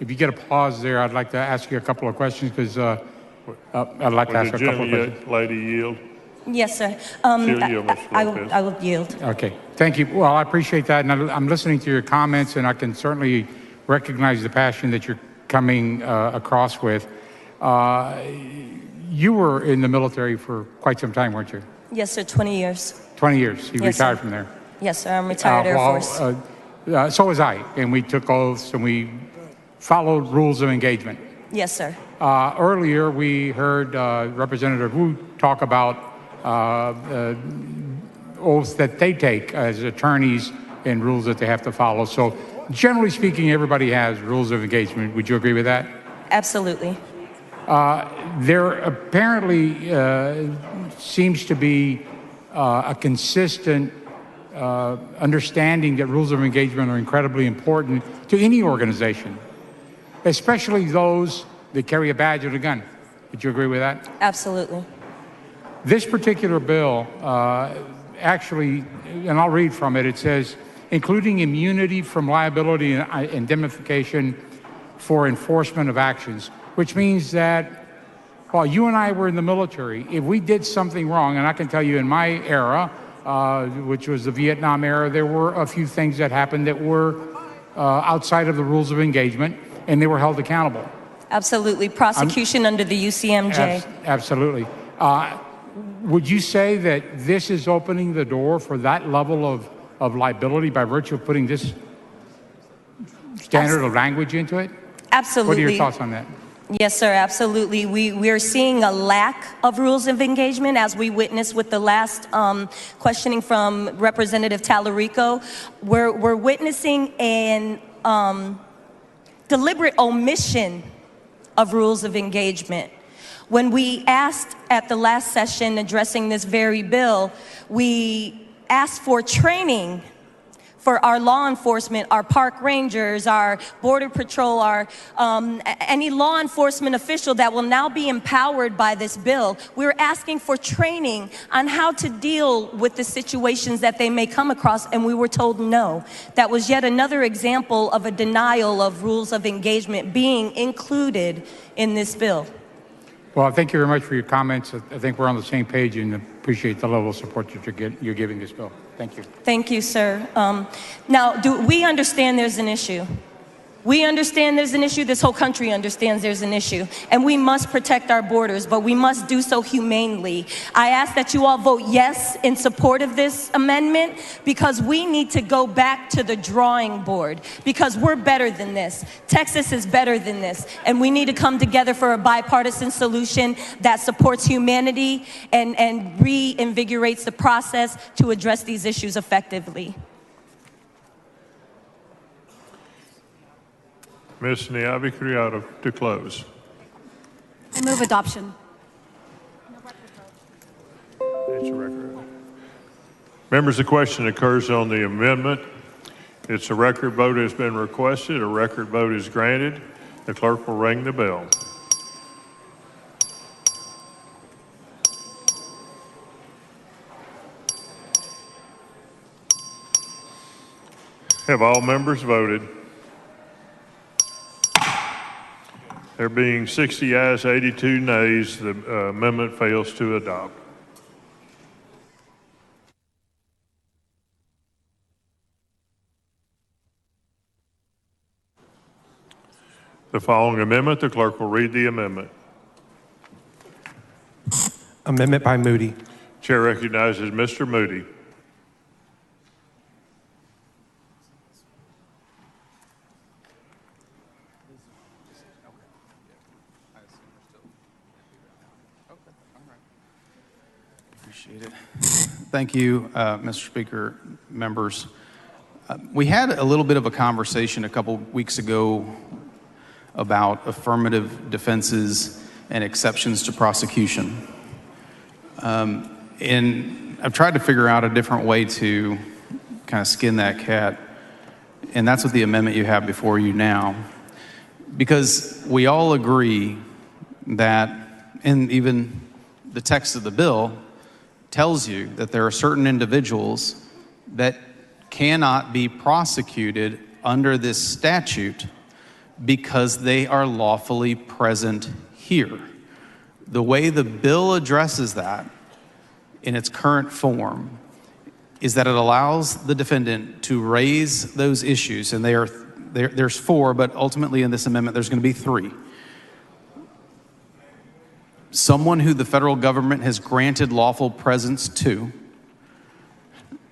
if you get a pause there, I'd like to ask you a couple of questions, because I'd like to ask a couple of questions. Lady yield? Yes, sir. She'll yield, Mr. Lopez. I will yield. Okay, thank you. Well, I appreciate that, and I'm listening to your comments, and I can certainly recognize the passion that you're coming across with. You were in the military for quite some time, weren't you? Yes, sir, 20 years. 20 years. You Yes, retired sir. from there. Yes, sir, I'm retired Air Force. So was I, and we took oaths, and we followed rules of engagement. Yes, sir. Earlier, we heard Representative Wu talk about oaths that they take as attorneys and rules that they have to follow. So generally speaking, everybody has rules of engagement. Would you agree with that? Absolutely. There apparently seems to be a consistent understanding that rules of engagement are incredibly important to any organization, especially those that carry a badge or a gun. Would you agree with that? Absolutely. This particular bill actually, and I'll read from it, it says, including immunity from liability and indemnification for enforcement of actions, which means that while you and I were in the military, if we did something wrong, and I can tell you in my era, which was the Vietnam era, there were a few things that happened that were outside of the rules of engagement, and they were held accountable. Absolutely. Prosecution under the UCMJ. Absolutely. Would you say that this is opening the door for that level of liability by virtue of putting this standard of language into it? Absolutely. What are your thoughts on that? Yes, sir, absolutely. We're seeing a lack of rules of engagement, as we witnessed with the last questioning from Representative Tallarico. We're witnessing an deliberate omission of rules of engagement. When we asked at the last session addressing this very bill, we asked for training for our law enforcement, our park rangers, our border patrol, our any law enforcement official that will now be empowered by this bill. We're asking for training on how to deal with the situations that they may come across, and we were told no. That was yet another example of a denial of rules of engagement being included in this bill. Well, thank you very much for your comments. I think we're on the same page and appreciate the level of support that you're giving this bill. Thank you. Thank you, sir. Now, do we understand there's an issue? We understand there's an issue. This whole country understands there's an issue. And we must protect our borders, but we must do so humanely. I ask that you all vote yes in support of this amendment, because we need to go back to the drawing board, because we're better than this. Texas is better than this. And we need to come together for a bipartisan solution that supports humanity and reinvigorates the process to address these issues effectively. Ms. Niavi Criado to close. I move adoption. It's a record. Members, the question occurs on the amendment. It's a record vote has been requested. A record vote is granted. The clerk will ring the bell. Have all members voted? There being 60 ayes, 82 nays, the amendment fails to adopt. The following amendment, the clerk will read the amendment. Amendment by Moody. Chair recognizes Mr. Moody. Appreciate it. Thank you, Mr. Speaker, members. We had a little bit of a conversation a couple weeks ago about affirmative defenses and exceptions to prosecution. And I've tried to figure out a different way to kind of skin that cat, and that's what the amendment you have before you now. Because we all agree that, and even the text of the bill tells you that there are certain individuals that cannot be prosecuted under this statute because they are lawfully present here. The way the bill addresses that in its current form is that it allows the defendant to raise those issues, and there's 4, but ultimately in this amendment there's going to be 3. Someone who the federal government has granted lawful presence to,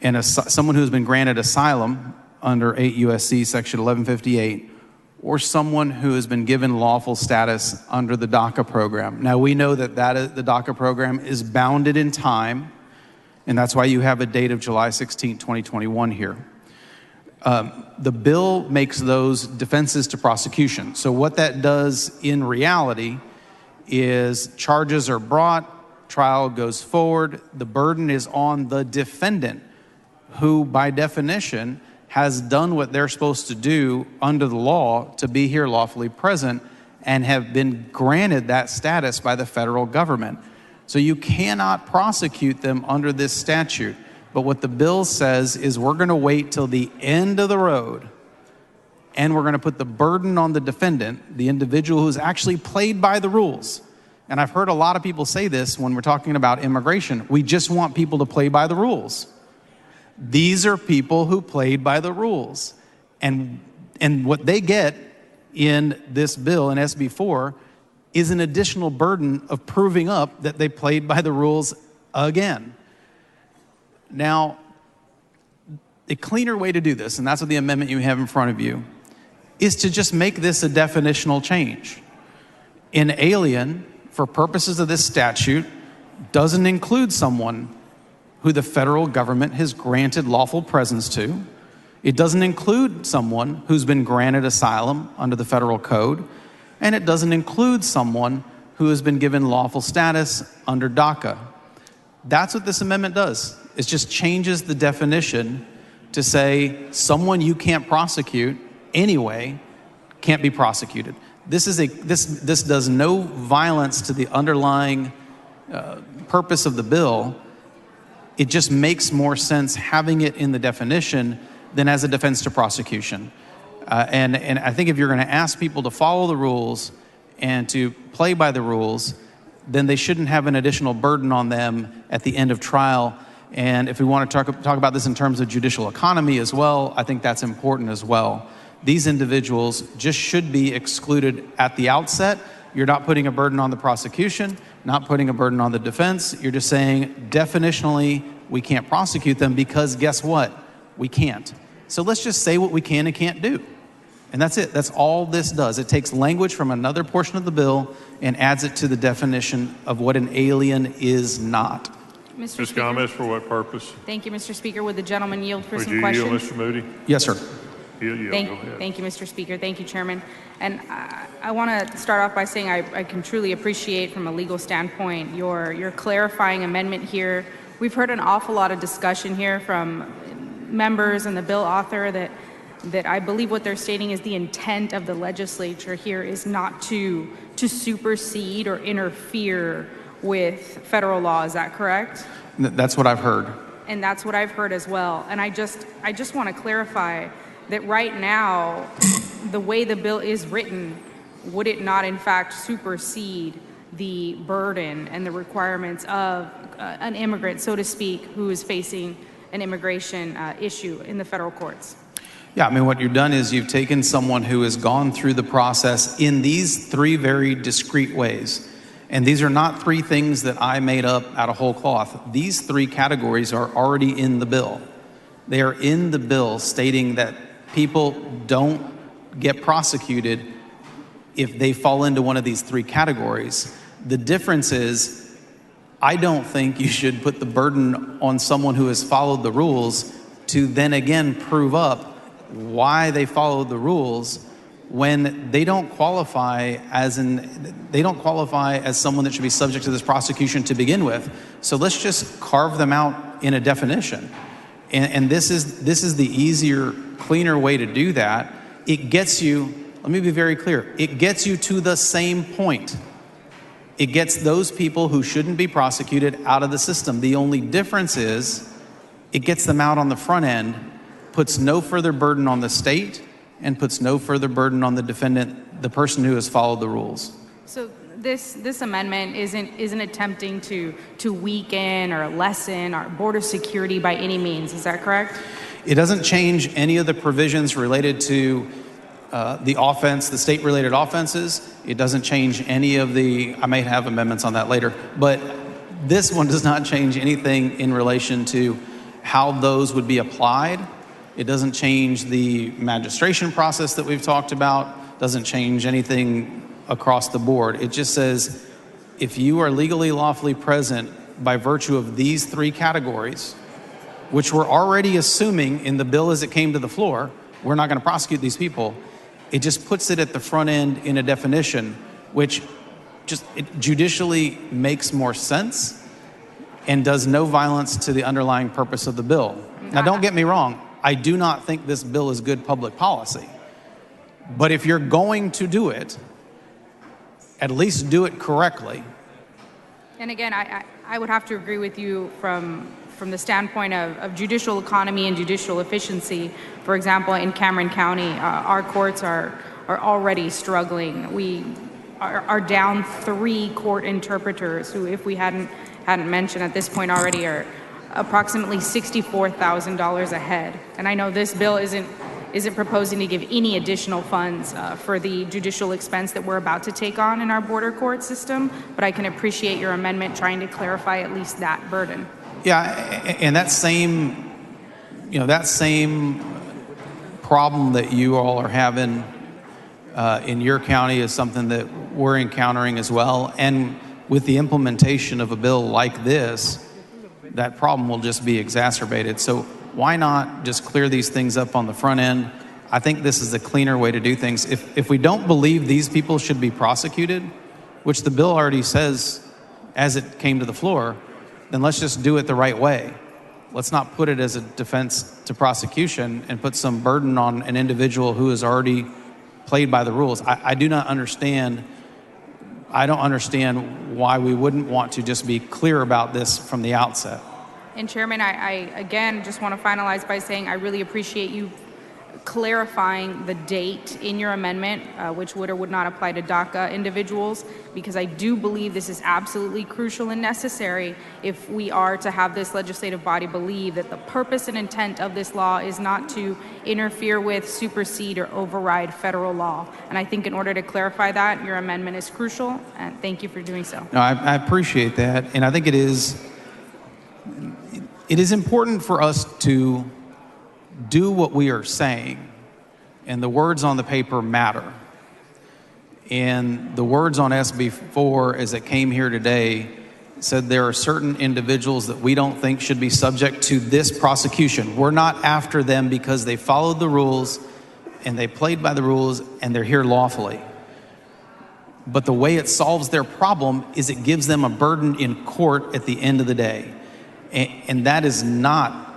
and someone who has been granted asylum under 8 U.S.C. section 1158, or someone who has been given lawful status under the DACA program. Now, we know that the DACA program is bounded in time, and that's why you have a date of July 16, 2021 here. The bill makes those defenses to prosecution. So what that does in reality is charges are brought, trial goes forward, the burden is on the defendant, who by definition has done what they're supposed to do under the law to be here lawfully present and have been granted that status by the federal government. So you cannot prosecute them under this statute. But what the bill says is we're going to wait till the end of the road, and we're going to put the burden on the defendant, the individual who's actually played by the rules. And I've heard a lot of people say this when we're talking about immigration. We just want people to play by the rules. These are people who played by the rules. And what they get in this bill, in SB4, is an additional burden of proving up that they played by the rules again. Now, a cleaner way to do this, and that's what the amendment you have in front of you, is to just make this a definitional change. An alien, for purposes of this statute, doesn't include someone who the federal government has granted lawful presence to. It doesn't include someone who's been granted asylum under the federal code, and it doesn't include someone who has been given lawful status under DACA. That's what this amendment does. It just changes the definition to say someone you can't prosecute anyway can't be prosecuted. This does no violence to the underlying purpose of the bill. It just makes more sense having it in the definition than as a defense to prosecution. And I think if you're going to ask people to follow the rules and to play by the rules, then they shouldn't have an additional burden on them at the end of trial. And if we want to talk about this in terms of judicial economy as well, I think that's important as well. These individuals just should be excluded at the outset. You're not putting a burden on the prosecution, not putting a burden on the defense. You're just saying, definitionally, we can't prosecute them because guess what? We can't. So let's just say what we can and can't do. And that's it. That's all this does. It takes language from another portion of the bill and adds it to the definition of what an alien is not. Ms. Gomez, for what purpose? Thank you, Mr. Speaker. Would the gentleman yield for Would some you questions? yield, Mr. Moody? Yes, sir. He'll yield. Go ahead. Thank you, Mr. Speaker. Thank you, Chairman. And I want to start off by saying I can truly appreciate from a legal standpoint your clarifying amendment here. We've heard an awful lot of discussion here from members and the bill author that that I believe what they're stating is the intent of the legislature here is not to supersede or interfere with federal law. Is that correct? That's what I've heard. And that's what I've heard as well. And I just want to clarify that right now, the way the bill is written, would it not in fact supersede the burden and the requirements of an immigrant, so to speak, who is facing an immigration issue in the federal courts? Yeah, I mean, what you've done is you've taken someone who has gone through the process in these three very discrete ways. And these are not three things that I made up out of whole cloth. These three categories are already in the bill. They are in the bill stating that people don't get prosecuted if they fall into one of these three categories. The difference is, I don't think you should put the burden on someone who has followed the rules to then again prove up why they followed the rules when they don't qualify as someone that should be subject to this prosecution to begin with. So let's just carve them out in a definition. And this is the easier, cleaner way to do that. It gets you, let me be very clear, it gets you to the same point. It gets those people who shouldn't be prosecuted out of the system. The only difference is it gets them out on the front end, puts no further burden on the state, and puts no further burden on the defendant, the person who has followed the rules. So this amendment isn't attempting to weaken or lessen our border security by any means. Is that correct? It doesn't change any of the provisions related to the offense, the state-related offenses. It doesn't change any of the, I may have amendments on that later, but this one does not change anything in relation to how those would be applied. It doesn't change the magistration process that we've talked about, doesn't change anything across the board. It just says, if you are legally lawfully present by virtue of these three categories, which we're already assuming in the bill as it came to the floor, we're not going to prosecute these people. It just puts it at the front end in a definition, which just judicially makes more sense and does no violence to the underlying purpose of the bill. Now, don't get me wrong. I do not think this bill is good public policy. But if you're going to do it, at least do it correctly. And again, I would have to agree with you from the standpoint of judicial economy and judicial efficiency. For example, in Cameron County, our courts are already struggling. We are down 3 court interpreters who, if we hadn't mentioned at this point already, are approximately $64,000 a head. And I know this bill isn't proposing to give any additional funds for the judicial expense that we're about to take on in our border court system, but I can appreciate your amendment trying to clarify at least that burden. Yeah, and that same problem that you all are having in your county is something that we're encountering as well. And with the implementation of a bill like this, that problem will just be exacerbated. So why not just clear these things up on the front end? I think this is a cleaner way to do things. If we don't believe these people should be prosecuted, which the bill already says as it came to the floor, then let's just do it the right way. Let's not put it as a defense to prosecution and put some burden on an individual who has already played by the rules. I don't understand why we wouldn't want to just be clear about this from the outset. And Chairman, I again just want to finalize by saying I really appreciate you clarifying the date in your amendment, which would or would not apply to DACA individuals, because I do believe this is absolutely crucial and necessary if we are to have this legislative body believe that the purpose and intent of this law is not to interfere with, supersede, or override federal law. And I think in order to clarify that, your amendment is crucial, and thank you for doing so. No, I appreciate that, and I think it is important for us to do what we are saying, and the words on the paper matter. And the words on SB4 as it came here today said there are certain individuals that we don't think should be subject to this prosecution. We're not after them because they followed the rules and they played by the rules and they're here lawfully. But the way it solves their problem is it gives them a burden in court at the end of the day. And that is not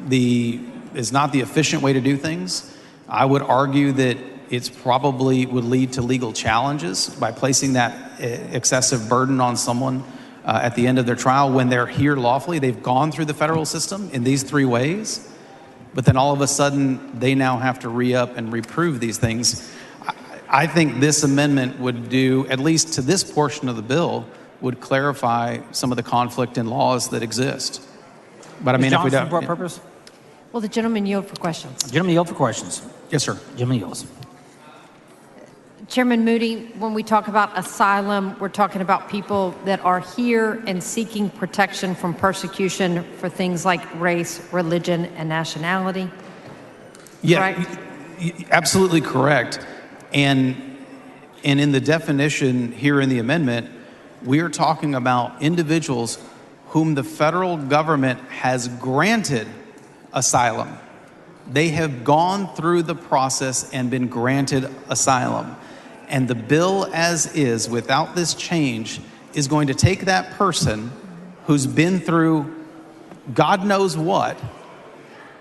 the is not the efficient way to do things. I would argue that it's probably would lead to legal challenges by placing that excessive burden on someone at the end of their trial when they're here lawfully. They've gone through the federal system in these three ways, but then all of a sudden they now have to re-up and reprove these things. I think this amendment would do, at least to this portion of the bill, would clarify some of the conflict in laws that exist. But I mean, if we don't... For what purpose? Will the gentleman yield for questions? Gentleman yield for questions. Yes, sir. Gentleman yields. Chairman Moody, when we talk about asylum, we're talking about people that are here and seeking protection from persecution for things like race, religion, and nationality. Yeah, correct? Absolutely correct. And in the definition here in the amendment, we are talking about individuals whom the federal government has granted asylum. They have gone through the process and been granted asylum. And the bill as is, without this change, is going to take that person who's been through God knows what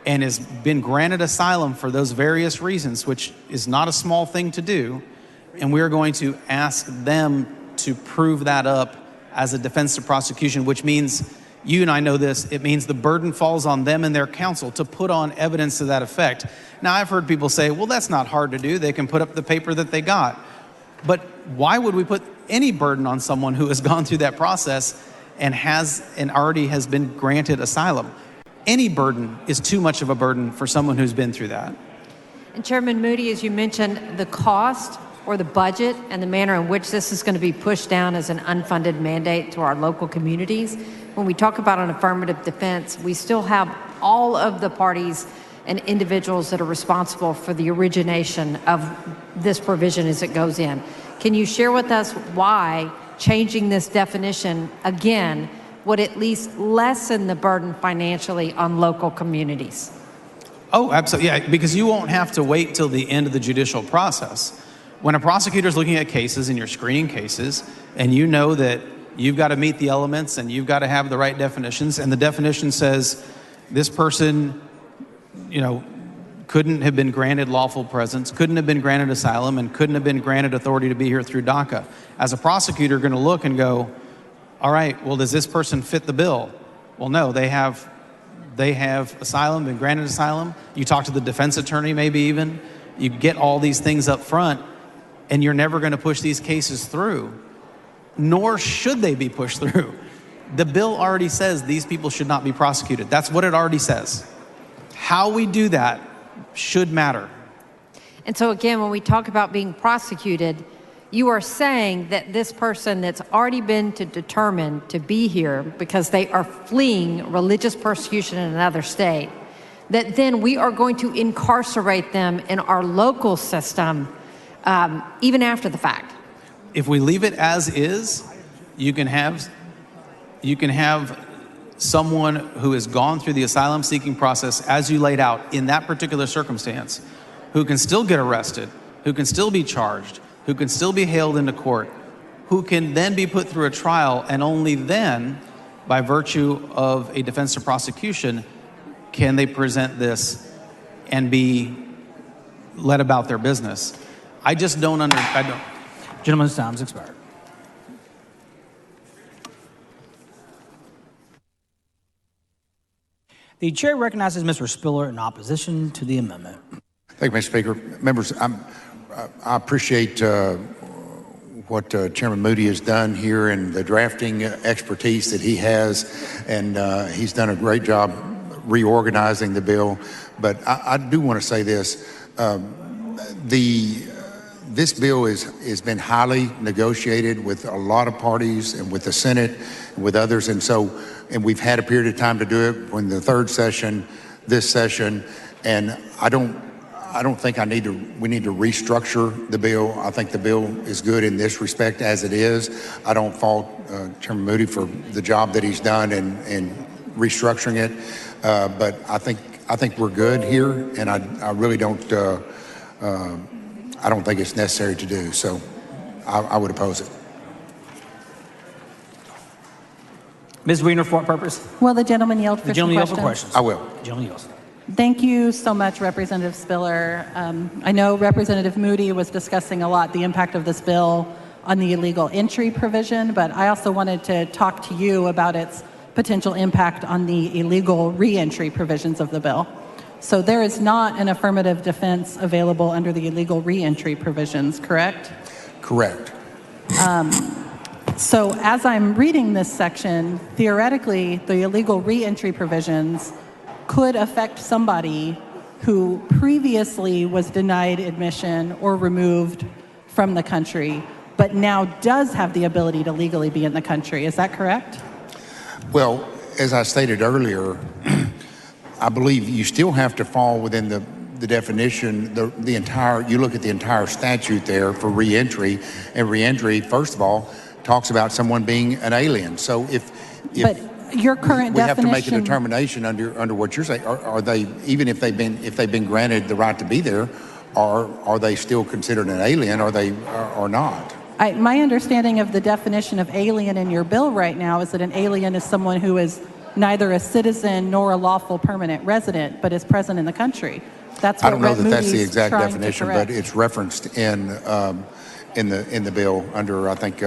and has been granted asylum for those various reasons, which is not a small thing to do, and we're going to ask them to prove that up as a defense to prosecution, which means, you and I know this, it means the burden falls on them and their counsel to put on evidence to that effect. Now, I've heard people say, well, that's not hard to do. They can put up the paper that they got. But why would we put any burden on someone who has gone through that process and already has been granted asylum? Any burden is too much of a burden for someone who's been through that. And Chairman Moody, as you mentioned, the cost or the budget and the manner in which this is going to be pushed down as an unfunded mandate to our local communities. When we talk about an affirmative defense, we still have all of the parties and individuals that are responsible for the origination of this provision as it goes in. Can you share with us why changing this definition again would at least lessen the burden financially on local communities? Oh, absolutely. Yeah, because you won't have to wait till the end of the judicial process. When a prosecutor is looking at cases and you're screening cases, and you know that you've got to meet the elements and you've got to have the right definitions, and the definition says this person, couldn't have been granted lawful presence, couldn't have been granted asylum, and couldn't have been granted authority to be here through DACA. As a prosecutor, you're going to look and go, all right, well, does this person fit the bill? Well, no, they have asylum, been granted asylum. You talk to the defense attorney, maybe even. You get all these things up front, and you're never going to push these cases through, nor should they be pushed through. The bill already says these people should not be prosecuted. That's what it already says. How we do that should matter. And so again, when we talk about being prosecuted, you are saying that this person that's already been determined to be here because they are fleeing religious persecution in another state, that then we are going to incarcerate them in our local system even after the fact. If we leave it as is, you can have someone who has gone through the asylum seeking process as you laid out in that particular circumstance, who can still get arrested, who can still be charged, who can still be hailed into court, who can then be put through a trial, and only then, by virtue of a defense to prosecution, can they present this and be led about their business. I just don't understand. Gentleman's time's expired. The chair recognizes Mr. Spiller in opposition to the amendment. Thank you, Mr. Speaker. Members, I appreciate what Chairman Moody has done here and the drafting expertise that he has, and he's done a great job reorganizing the bill. But I do want to say this. This bill has been highly negotiated with a lot of parties and with the Senate and with others, and we've had a period of time to do it when the third session, this session, and I don't think we need to restructure the bill. I think the bill is good in this respect as it is. I don't fault Chairman Moody for the job that he's done in restructuring it, but I think we're good here, and I really don't. I don't think it's necessary to do so. I would oppose it. Ms. Weiner, for what purpose? Will the gentleman yield for The gentleman yield for questions? questions. I will. Gentleman yields. Thank you so much, Representative Spiller. I know Representative Moody was discussing a lot the impact of this bill on the illegal entry provision, but I also wanted to talk to you about its potential impact on the illegal reentry provisions of the bill. So there is not an affirmative defense available under the illegal reentry provisions, correct? Correct. So as I'm reading this section, theoretically, the illegal reentry provisions could affect somebody who previously was denied admission or removed from the country, but now does have the ability to legally be in the country. Is that correct? Well, as I stated earlier, I believe you still have to fall within the definition, the entire, you look at the entire statute there for reentry, and reentry, first of all, talks about someone being an alien. So if but your current we have to make a definition, determination under what you're saying, are they, even if they've been granted the right to be there, are they still considered an alien, or not? my understanding of the definition of alien in your bill right now is that an alien is someone who is neither a citizen nor a lawful permanent resident, but is present in the country. That's what I don't know that that's the Moody's exact trying to definition, correct. but it's referenced in the bill under, I think, 8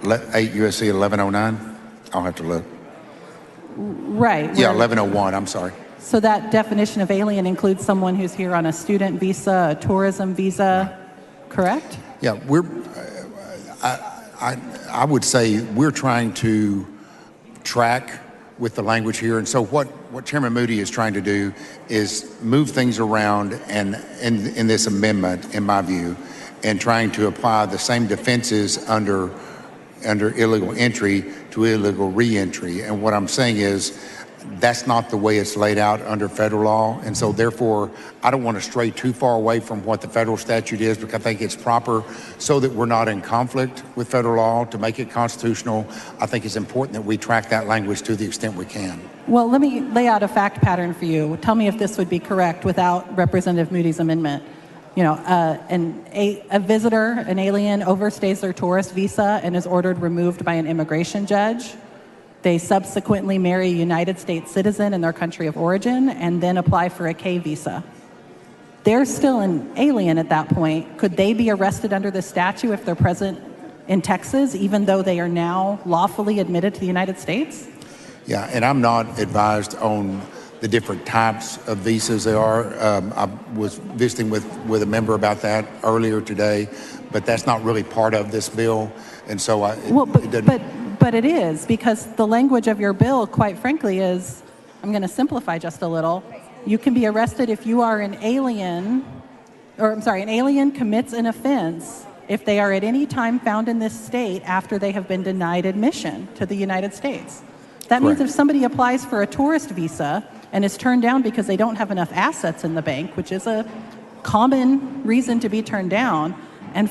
USC 1109. I'll have to look. Right. Yeah, where- 1101. I'm sorry. So that definition of alien includes someone who's here on a student visa, a tourism visa, correct? Yeah, I would say we're trying to track with the language here, and so what Chairman Moody is trying to do is move things around, and in this amendment, in my view, and trying to apply the same defenses under illegal entry to illegal reentry. And what I'm saying is that's not the way it's laid out under federal law, and so therefore I don't want to stray too far away from what the federal statute is, because I think it's proper so that we're not in conflict with federal law to make it constitutional. I think it's important that we track that language to the extent we can. Well, let me lay out a fact pattern for you. Tell me if this would be correct without Representative Moody's amendment. You know, a visitor, an alien, overstays their tourist visa and is ordered removed by an immigration judge. They subsequently marry a United States citizen in their country of origin and then apply for a K visa. They're still an alien at that point. Could they be arrested under the statute if they're present in Texas, even though they are now lawfully admitted to the United States? Yeah, and I'm not advised on the different types of visas there are. I was visiting with a member about that earlier today, but that's not really part of this bill, and so it doesn't. But it is, because the language of your bill, quite frankly, is, I'm going to simplify just a little. You can be arrested if you are an alien, an alien commits an offense if they are at any time found in this state after they have been denied admission to the United States. That means if somebody applies for a tourist visa and is turned down because they don't have enough assets in the bank, which is a common reason to be turned down, and